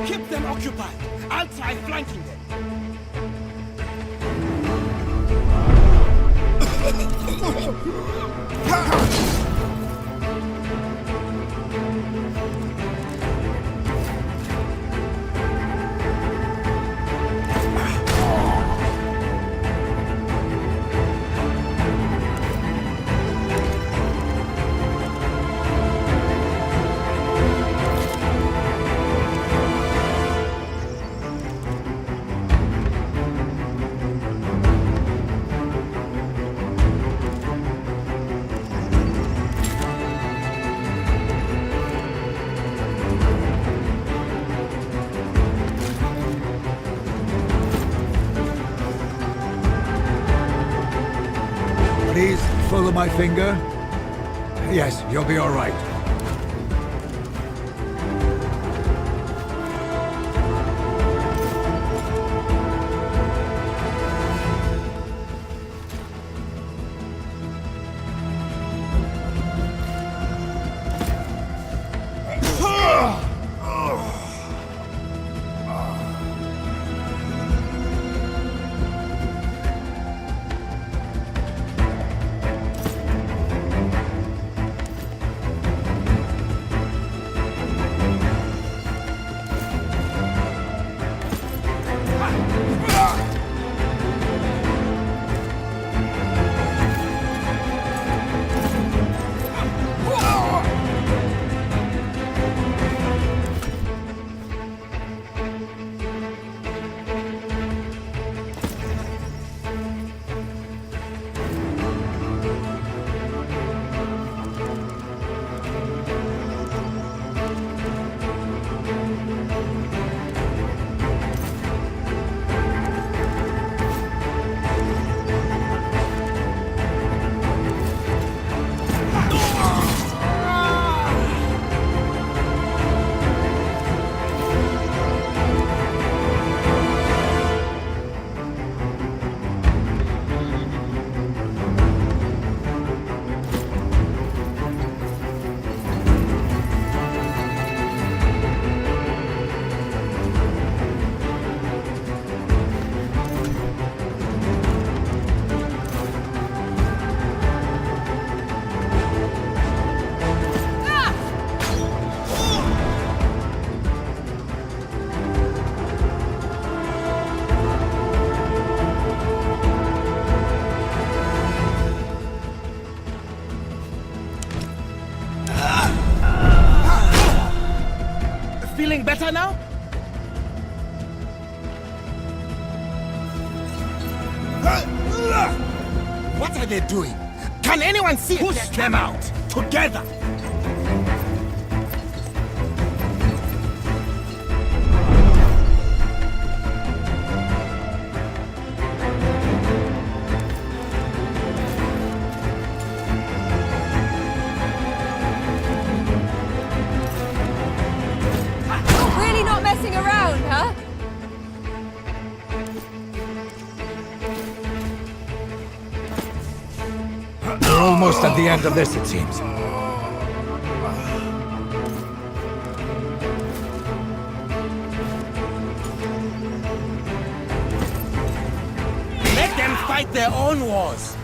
Keep them occupied. I'll try flanking them. Please follow my finger. Yes, you'll be all right. Feeling better now? What are they doing? Can anyone see? Push them out! Together! Really not messing around, huh? We're almost at the end of this, it seems. Let them fight their own wars!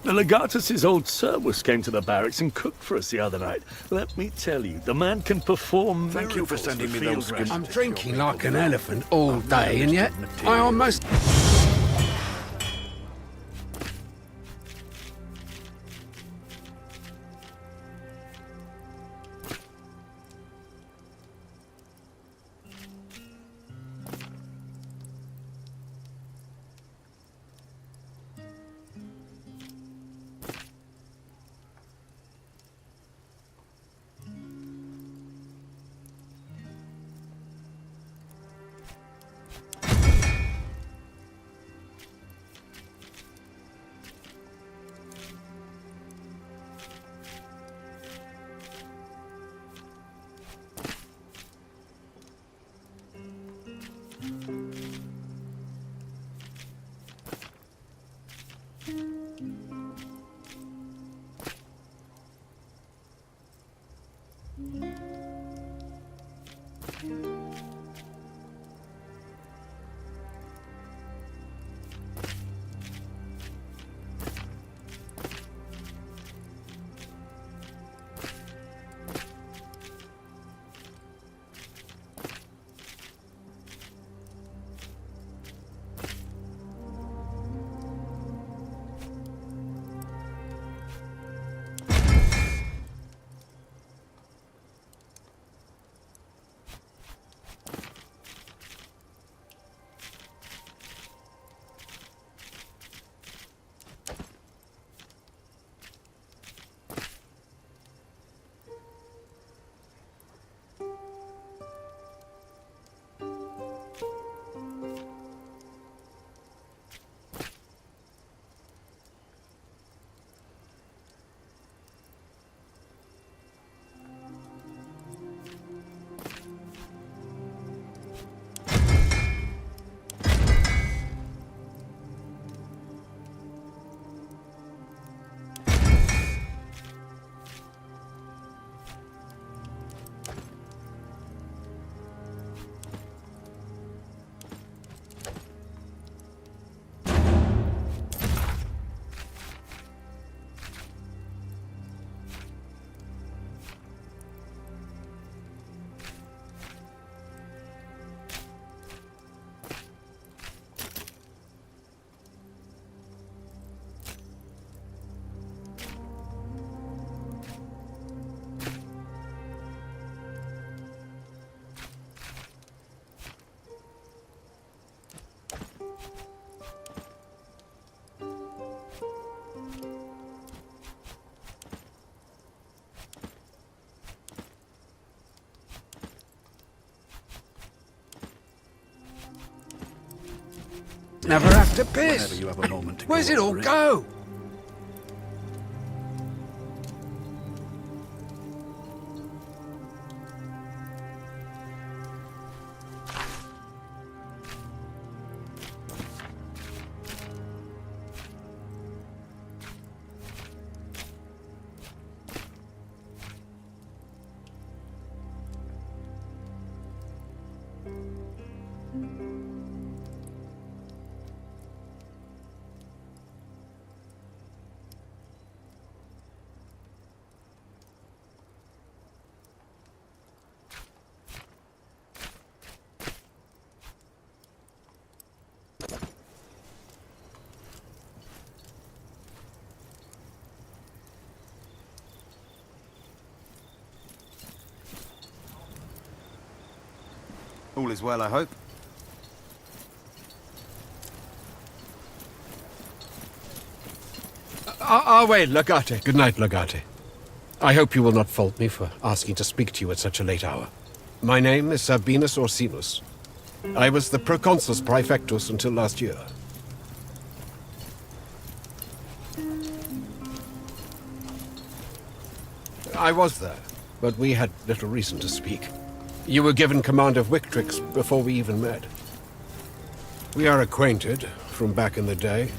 The Legatus's old servus came to the barracks and cooked for us the other night. Let me tell you, the man can perform. Thank you for sending me those field I'm drinking like an elephant all day, and yet I almost... Never have to piss. Where's it all go? All is well, I hope. Wait, Legate. Good night, Legate. I hope you will not fault me for asking to speak to you at such a late hour. My name is Sabinus Orsinus. I was the Proconsus Praefectus until last year. I was there, but we had little reason to speak. You were given command of Wictrix before we even met. We are acquainted from back in the day.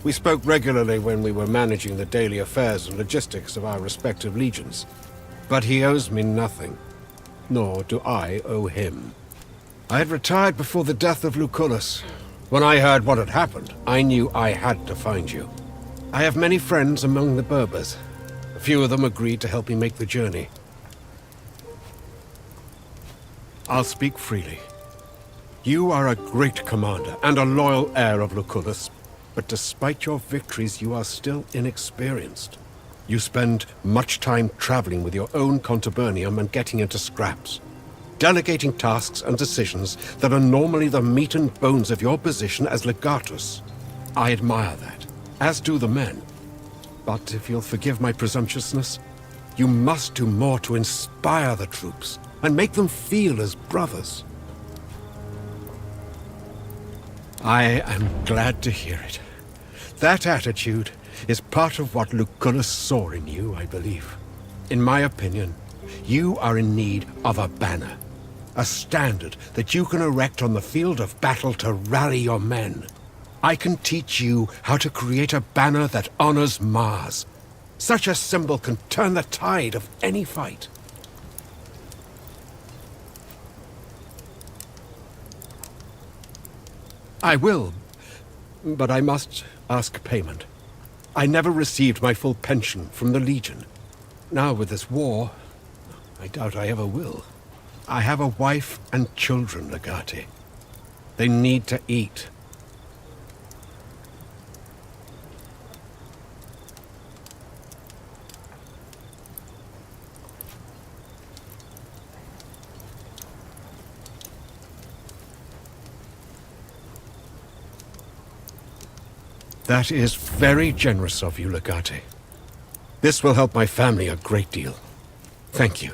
We spoke regularly when we were managing the daily affairs and logistics of our respective legions. But he owes me nothing, nor do I owe him. I had retired before the death of Lucullus. When I heard what had happened, I knew I had to find you. I have many friends among the Berbers. A few of them agreed to help me make the journey. I'll speak freely. You are a great commander and a loyal heir of Lucullus, but despite your victories, you are still inexperienced. You spend much time traveling with your own contubernium and getting into scraps, delegating tasks and decisions that are normally the meat and bones of your position as legatus. I admire that, as do the men. But if you'll forgive my presumptuousness, you must do more to inspire the troops and make them feel as brothers. I am glad to hear it. That attitude is part of what Lucullus saw in you, I believe. In my opinion, you are in need of a banner. A standard that you can erect on the field of battle to rally your men. I can teach you how to create a banner that honors Mars. Such a symbol can turn the tide of any fight. I will, but I must ask payment. I never received my full pension from the Legion. Now with this war, I doubt I ever will. I have a wife and children, Legati. They need to eat. That is very generous of you, Legati. This will help my family a great deal. Thank you.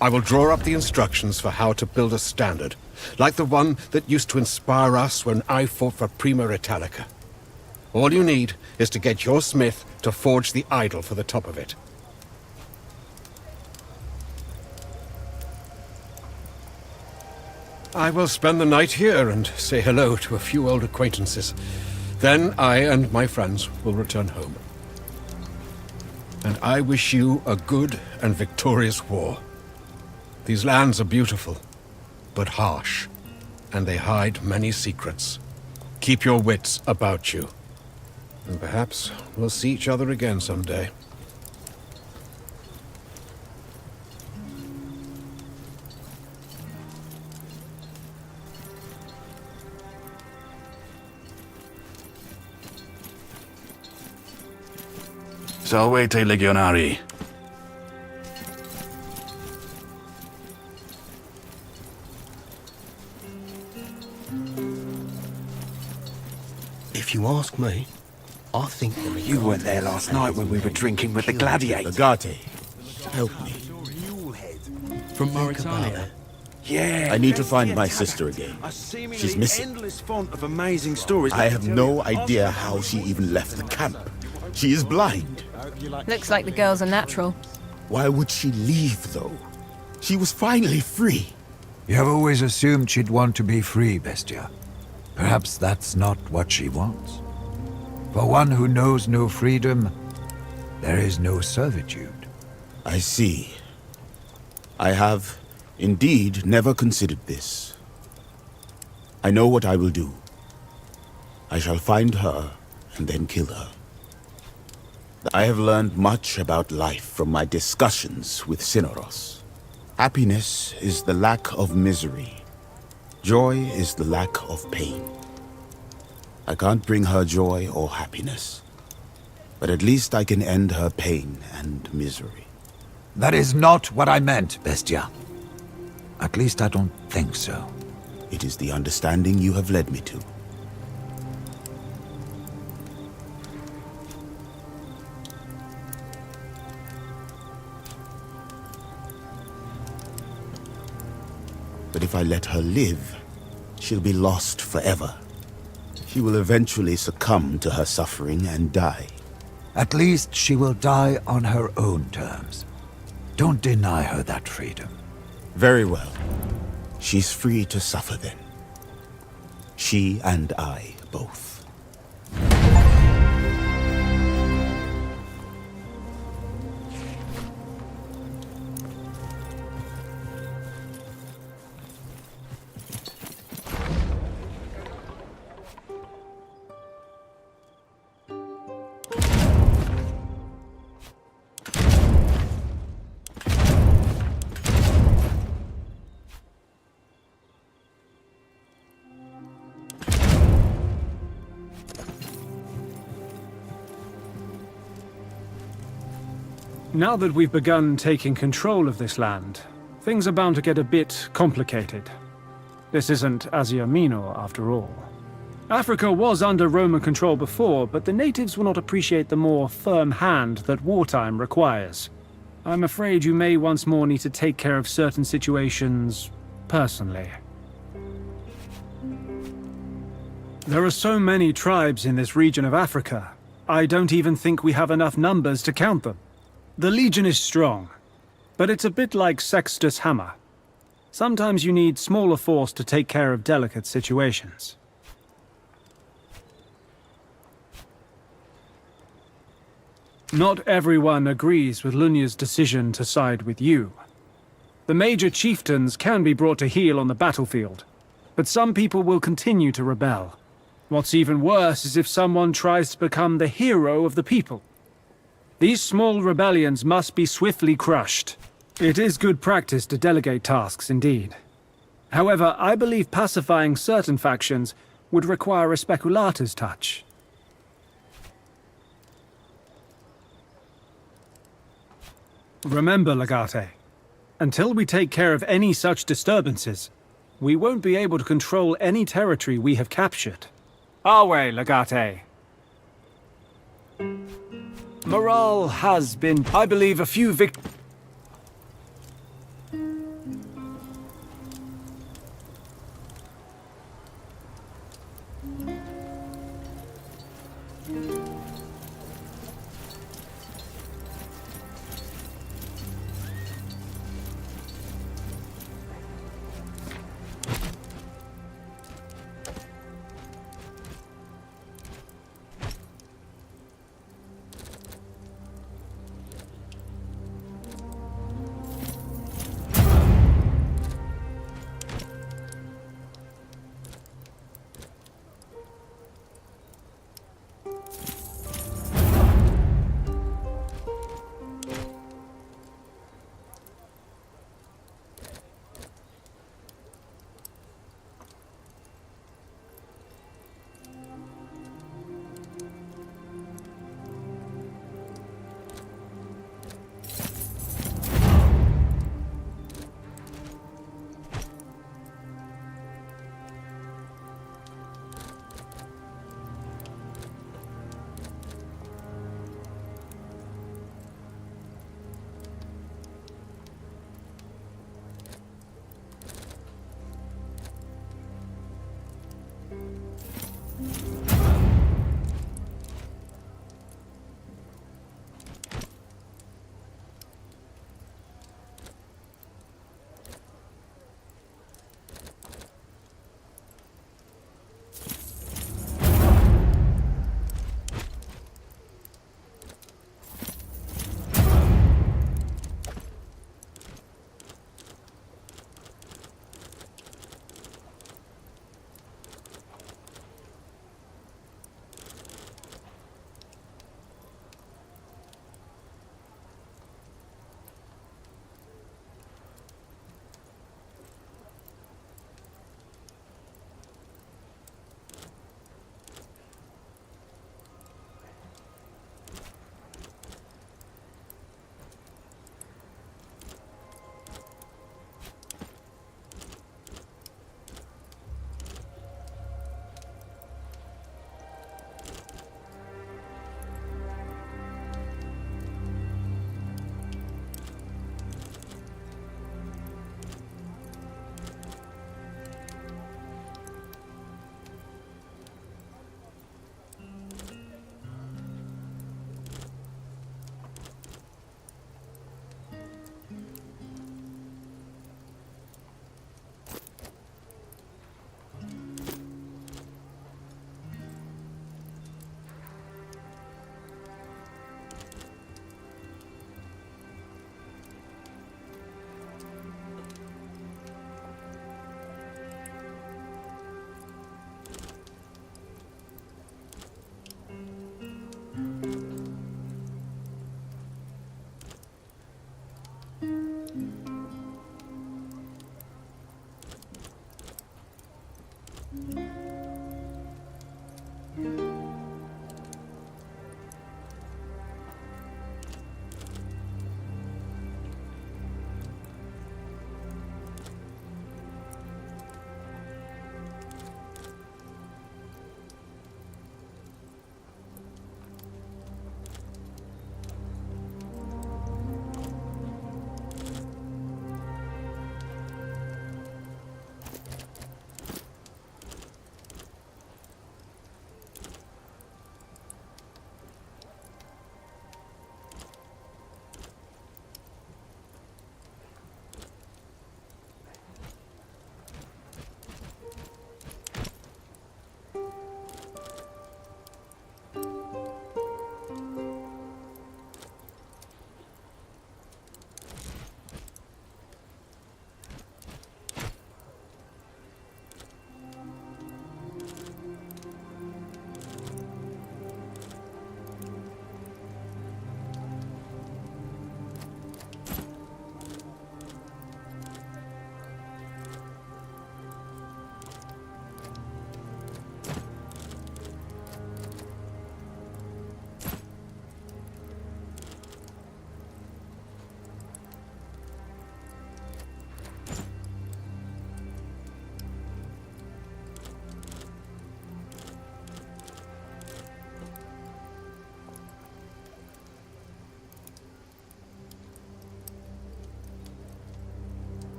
I will draw up the instructions for how to build a standard, like the one that used to inspire us when I fought for Prima Italica. All you need is to get your smith to forge the idol for the top of it. I will spend the night here and say hello to a few old acquaintances. Then I and my friends will return home. And I wish you a good and victorious war. These lands are beautiful, but harsh, and they hide many secrets. Keep your wits about you, and perhaps we'll see each other again someday. Salvete, Legionari. If you ask me, I think You weren't there last night when we were drinking with the gladiators. Legati, help me. from Mauritania. Yeah. I need to find my sister again. She's missing. Endless font of amazing stories. I have no idea how she even left the camp. She is blind. Looks like the girl's a natural. Why would she leave, though? She was finally free. You have always assumed she'd want to be free, Bestia. Perhaps that's not what she wants. For one who knows no freedom, there is no servitude. I see. I have indeed never considered this. I know what I will do. I shall find her and then kill her. I have learned much about life from my discussions with Cineros. Happiness is the lack of misery. Joy is the lack of pain. I can't bring her joy or happiness, but at least I can end her pain and misery. That is not what I meant, Bestia. At least I don't think so. It is the understanding you have led me to. But if I let her live, she'll be lost forever. She will eventually succumb to her suffering and die. At least she will die on her own terms. Don't deny her that freedom. Very well. She's free to suffer then. She and I both. Now that we've begun taking control of this land, things are bound to get a bit complicated. This isn't Asia Minor, after all. Africa was under Roman control before, but the natives will not appreciate the more firm hand that wartime requires. I'm afraid you may once more need to take care of certain situations personally. There are so many tribes in this region of Africa, I don't even think we have enough numbers to count them. The Legion is strong, but it's a bit like Sextus Hammer. Sometimes you need smaller force to take care of delicate situations. Not everyone agrees with Lunya's decision to side with you. The major chieftains can be brought to heel on the battlefield, but some people will continue to rebel. What's even worse is if someone tries to become the hero of the people. These small rebellions must be swiftly crushed. It is good practice to delegate tasks, indeed. However, I believe pacifying certain factions would require a speculator's touch. Remember, Legate, until we take care of any such disturbances, we won't be able to control any territory we have captured. Our way, Legate. Morale has been, I believe, a few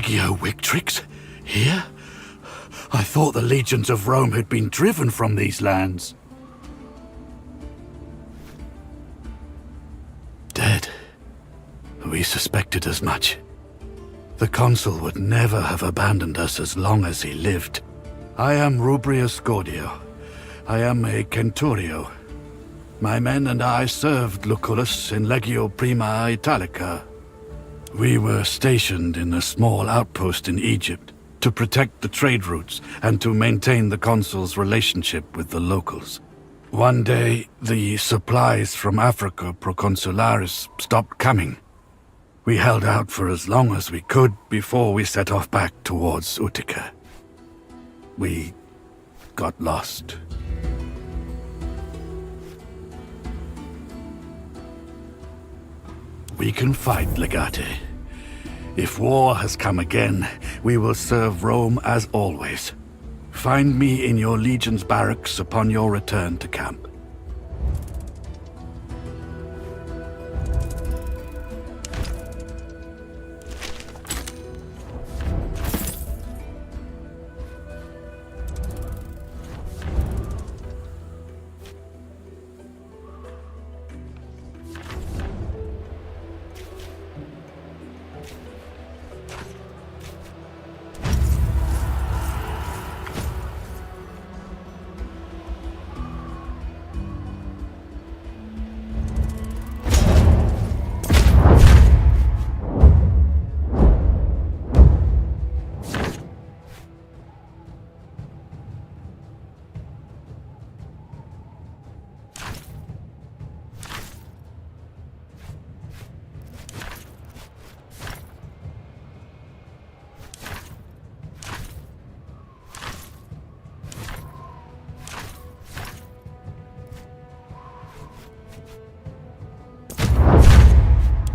Legio Victrix? Here? I thought the legions of Rome had been driven from these lands. Dead. We suspected as much. The consul would never have abandoned us as long as he lived. I am Rubrius Scordio. I am a Centurio. My men and I served Lucullus in Legio Prima Italica. We were stationed in a small outpost in Egypt to protect the trade routes and to maintain the consul's relationship with the locals. One day, the supplies from Africa Proconsularis stopped coming. We held out for as long as we could before we set off back towards Utica. We got lost. We can fight, Legate. If war has come again, we will serve Rome as always. Find me in your legion's barracks upon your return to camp.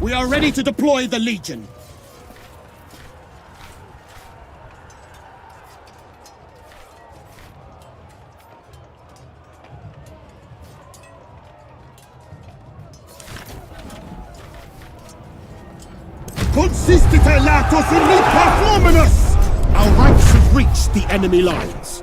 We are ready to deploy the Legion. Consistite latos in me performanus! Our ranks have reached the enemy lines.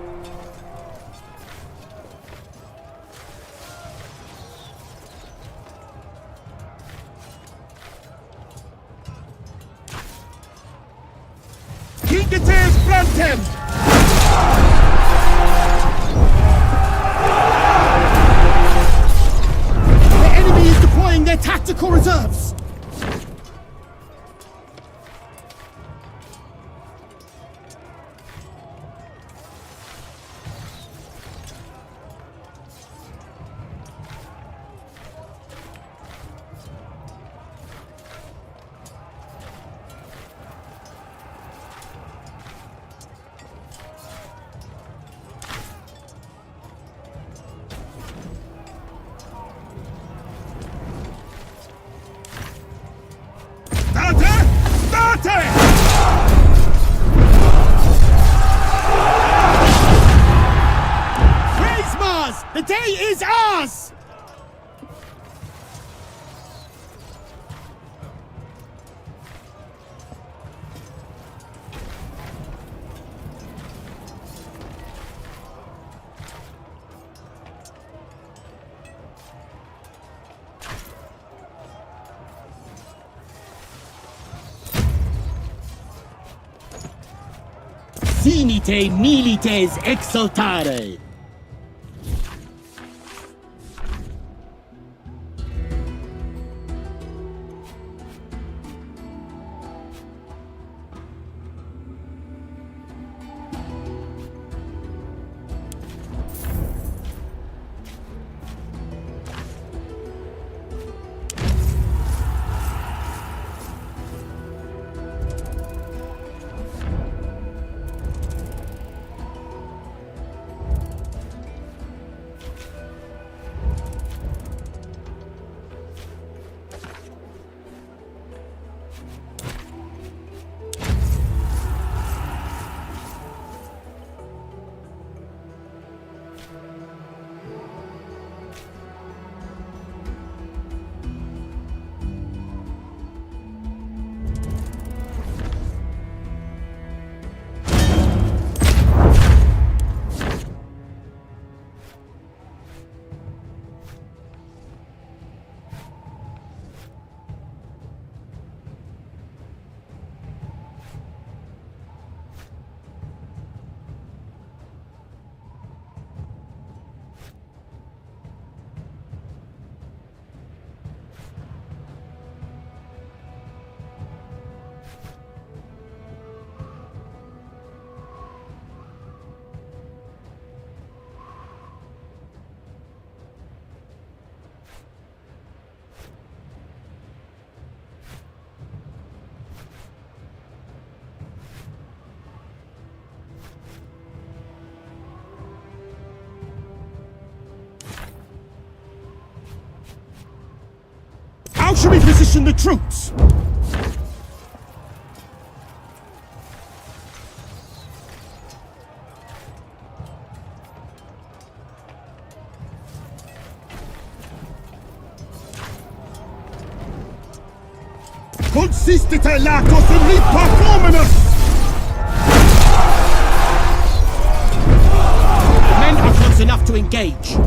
Gingetes frontem! The enemy is deploying their tactical reserves! The day is ours! Sinite milites exultare! should we position the troops? Consistite lacos in lipa forminus! Men are close enough to engage.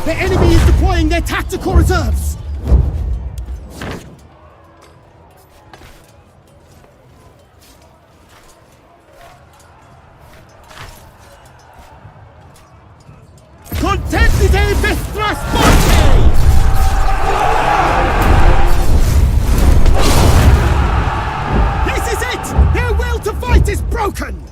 The enemy is deploying their tactical reserves! Contentite vestra sponte! This is it! Their will to fight is broken!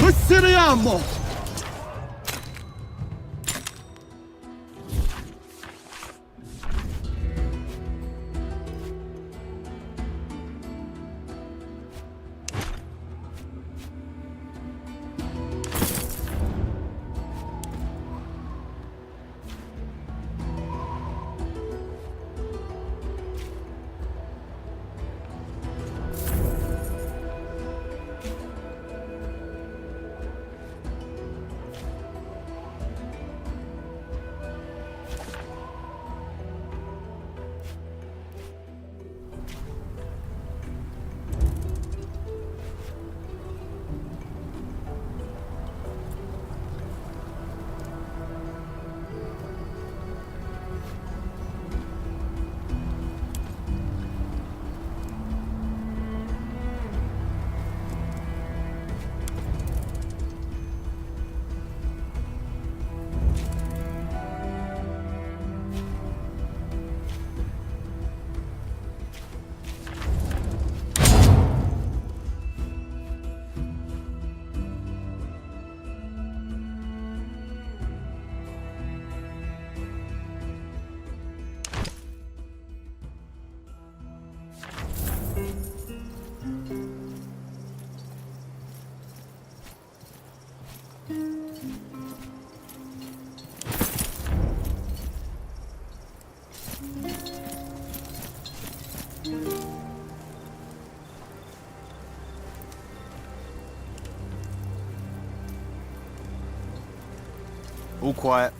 Prosseriamo! All quiet.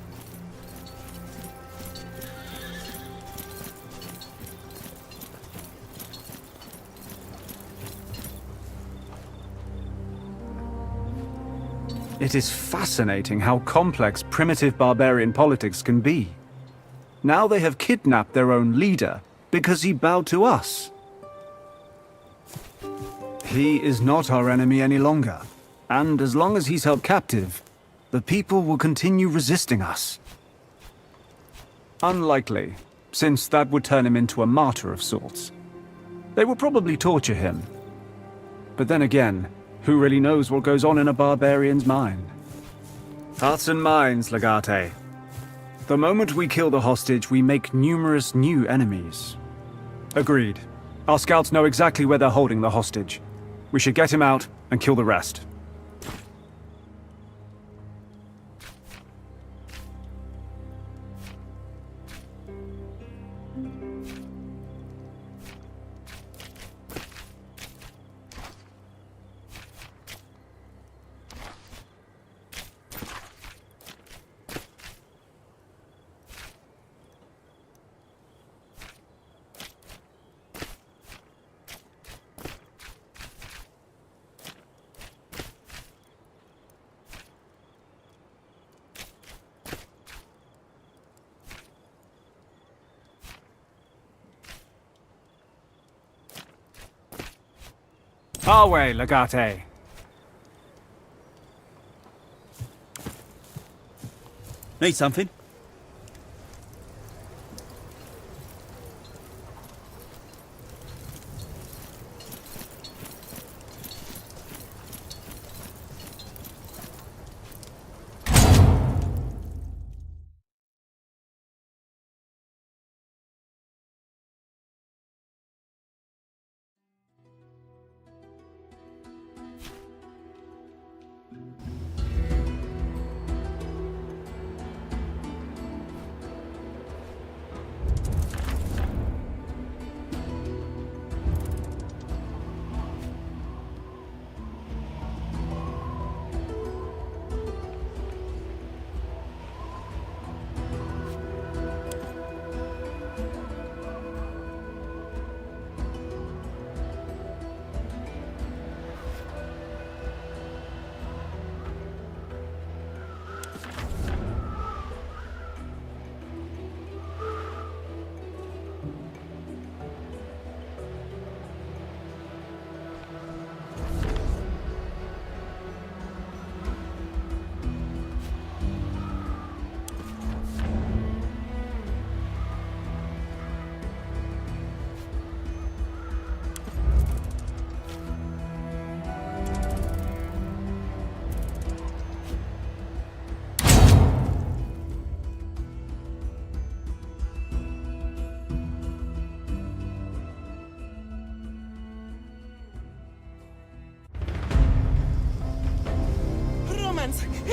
It is fascinating how complex primitive barbarian politics can be. Now they have kidnapped their own leader because he bowed to us. He is not our enemy any longer. And as long as he's held captive, the people will continue resisting us. Unlikely, since that would turn him into a martyr of sorts. They will probably torture him. But then again, who really knows what goes on in a barbarian's mind? Hearts and minds, Legate. The moment we kill the hostage, we make numerous new enemies. Agreed. Our scouts know exactly where they're holding the hostage. We should get him out and kill the rest. Our way, Legate. Need something?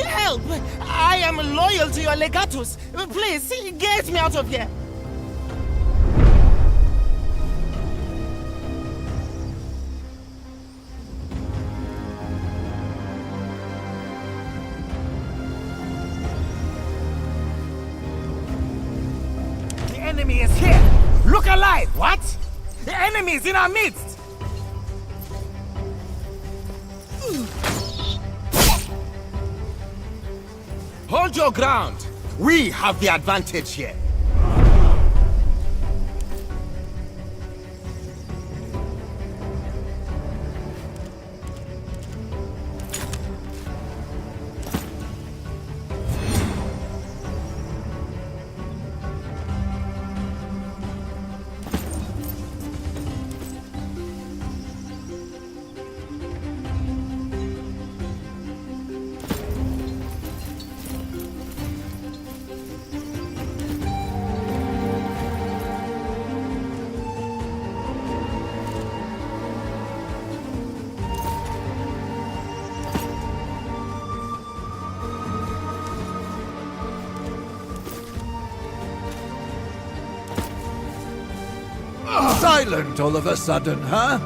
Help! I am loyal to your legatus. Please, get me out of here. The enemy is here. Look alive. What? The enemy is in our midst. Hold your ground! We have the advantage here! Silent all of a sudden, huh?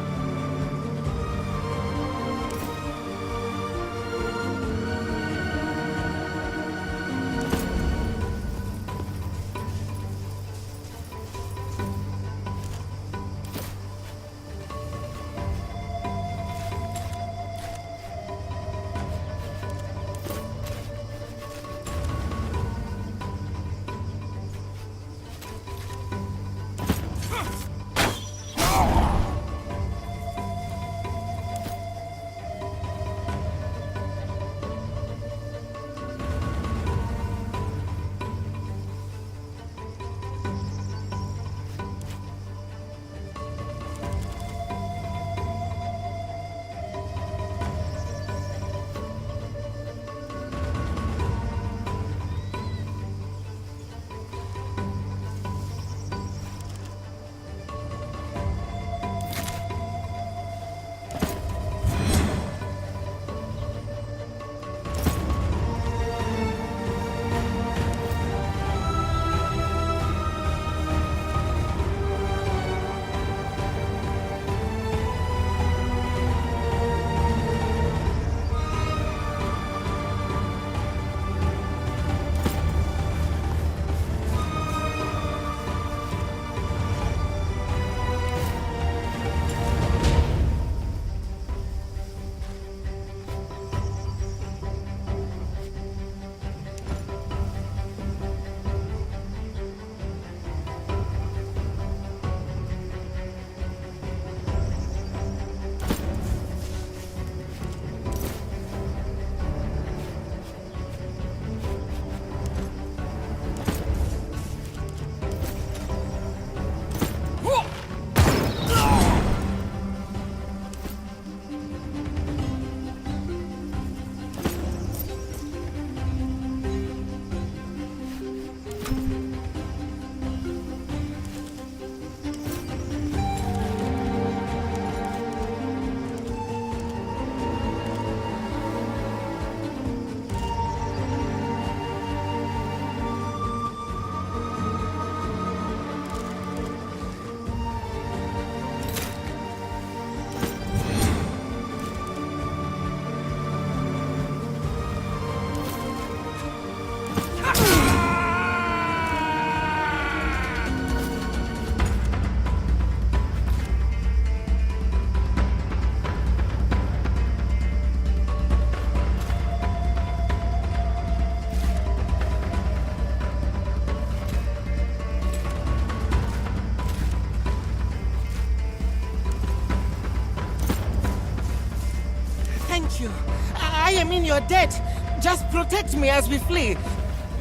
I am in your debt. Just protect me as we flee.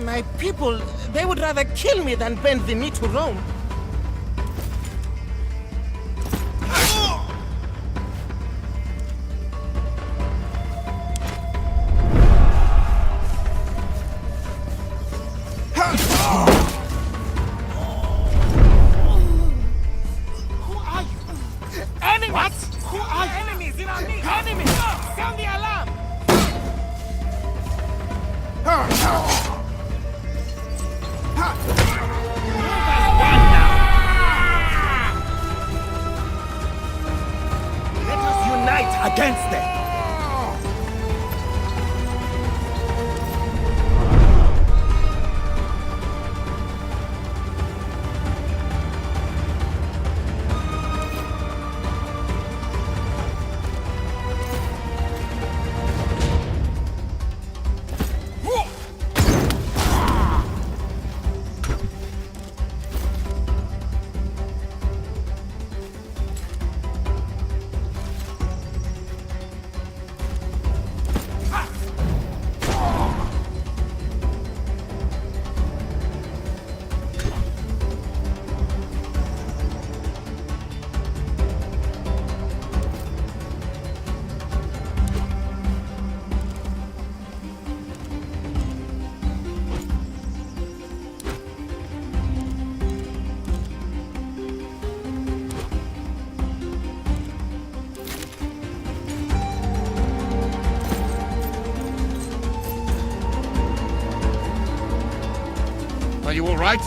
My people, they would rather kill me than bend the knee to Rome. Who are you? Enemies! What? Who are you? Enemies in our midst! Enemies! Sound the alarm! Let us unite against them! Are you all right?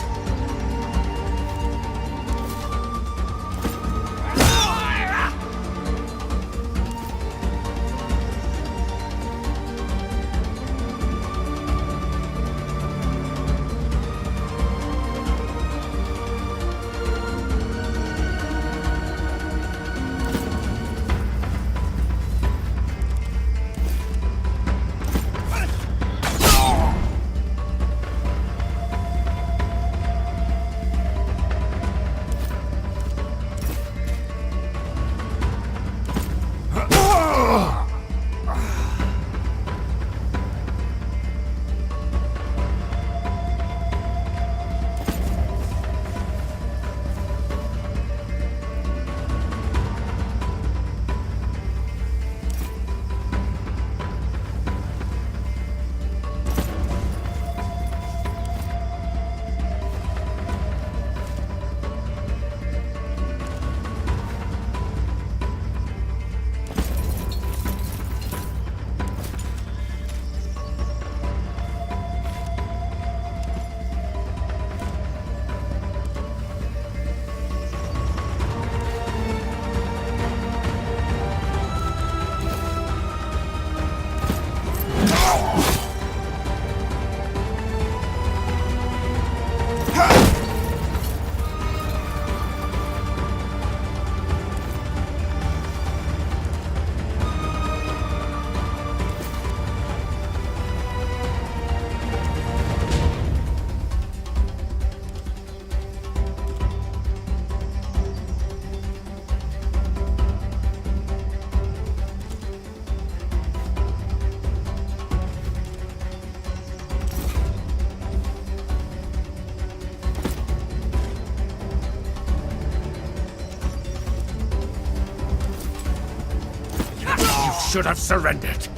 Should have surrendered.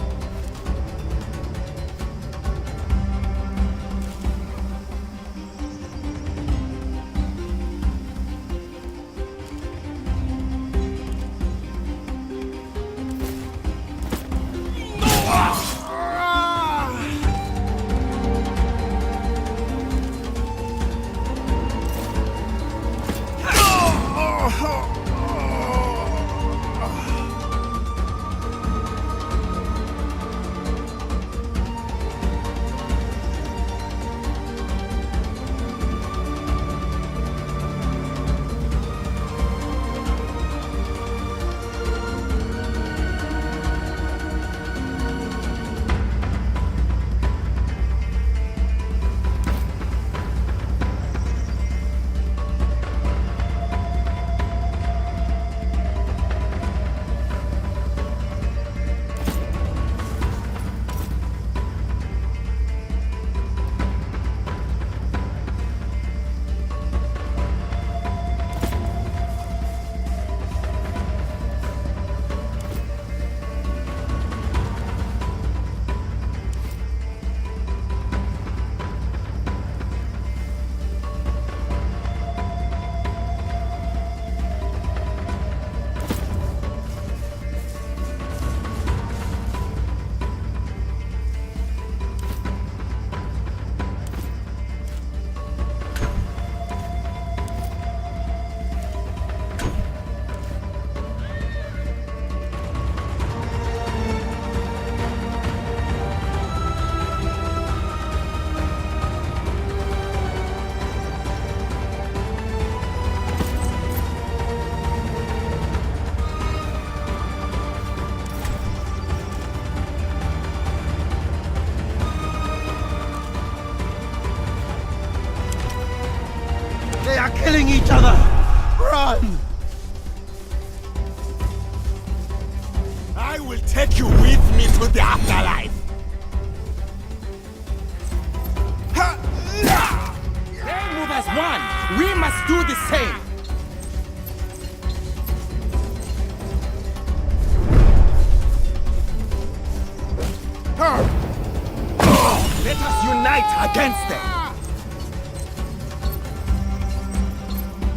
Let us unite against them!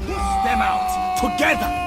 Push them out together!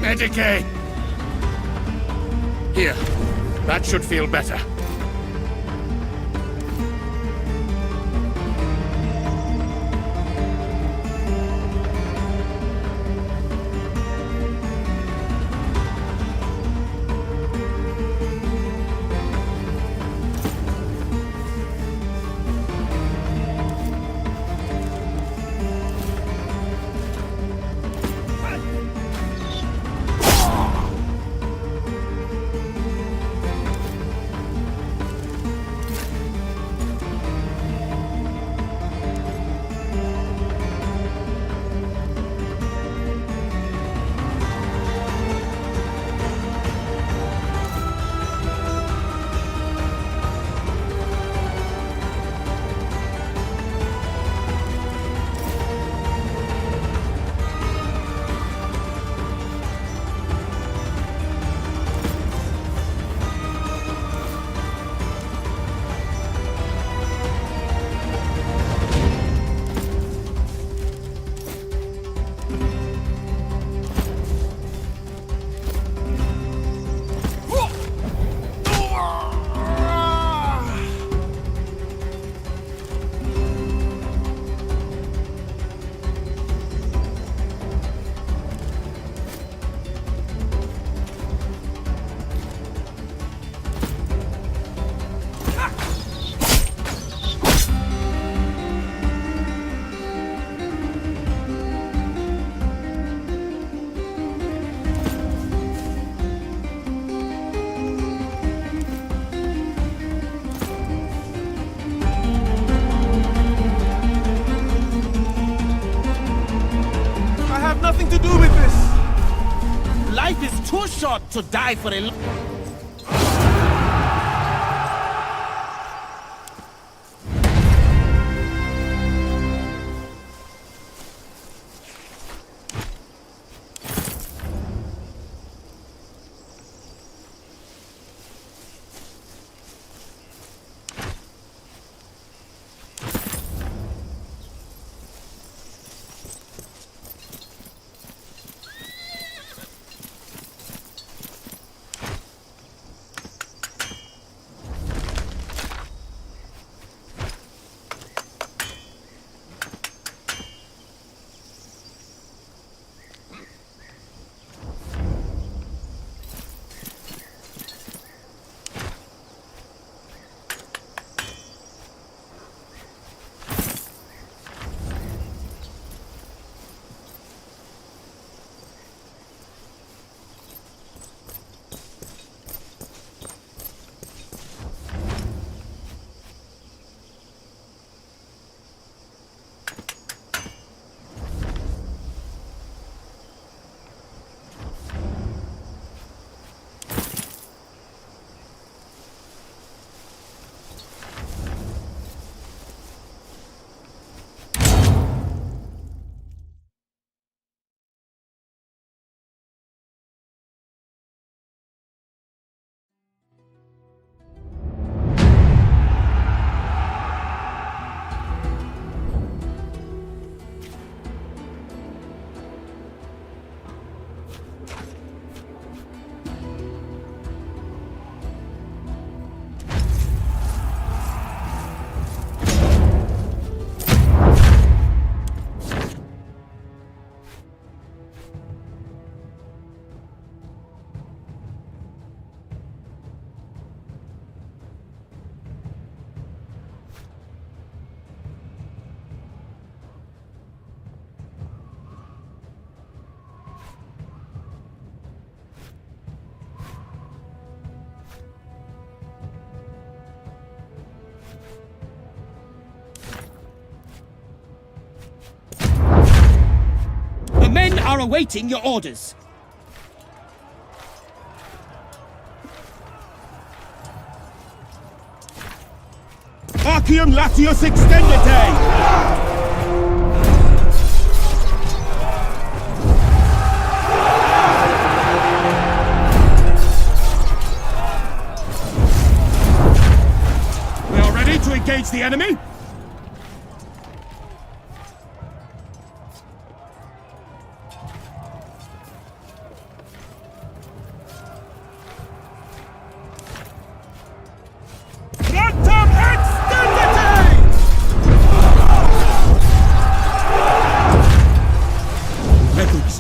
Medicaid! Here, that should feel better. too short to die for a... Men are awaiting your orders. Arceum Latius Extendite! We are ready to engage the enemy.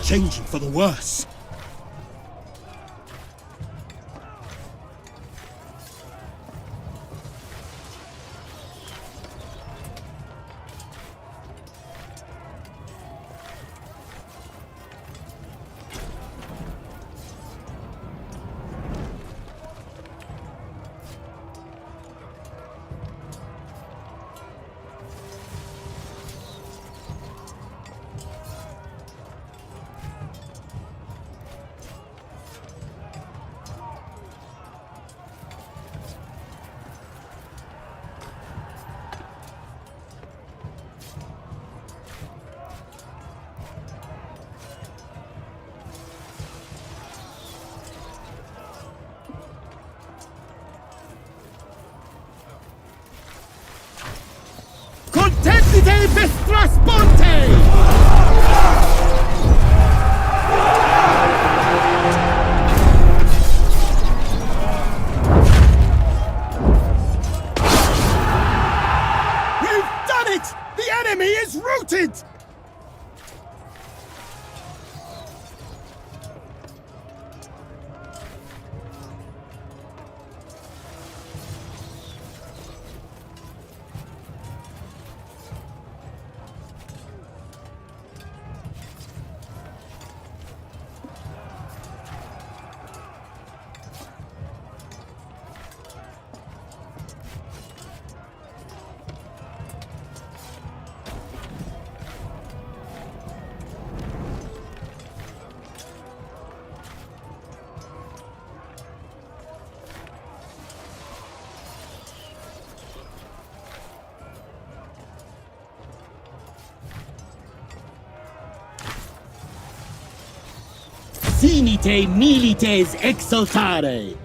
Changing for the worse. Contendite Vestras Ponte! We've done it! The enemy is routed! Sinite milites exultare.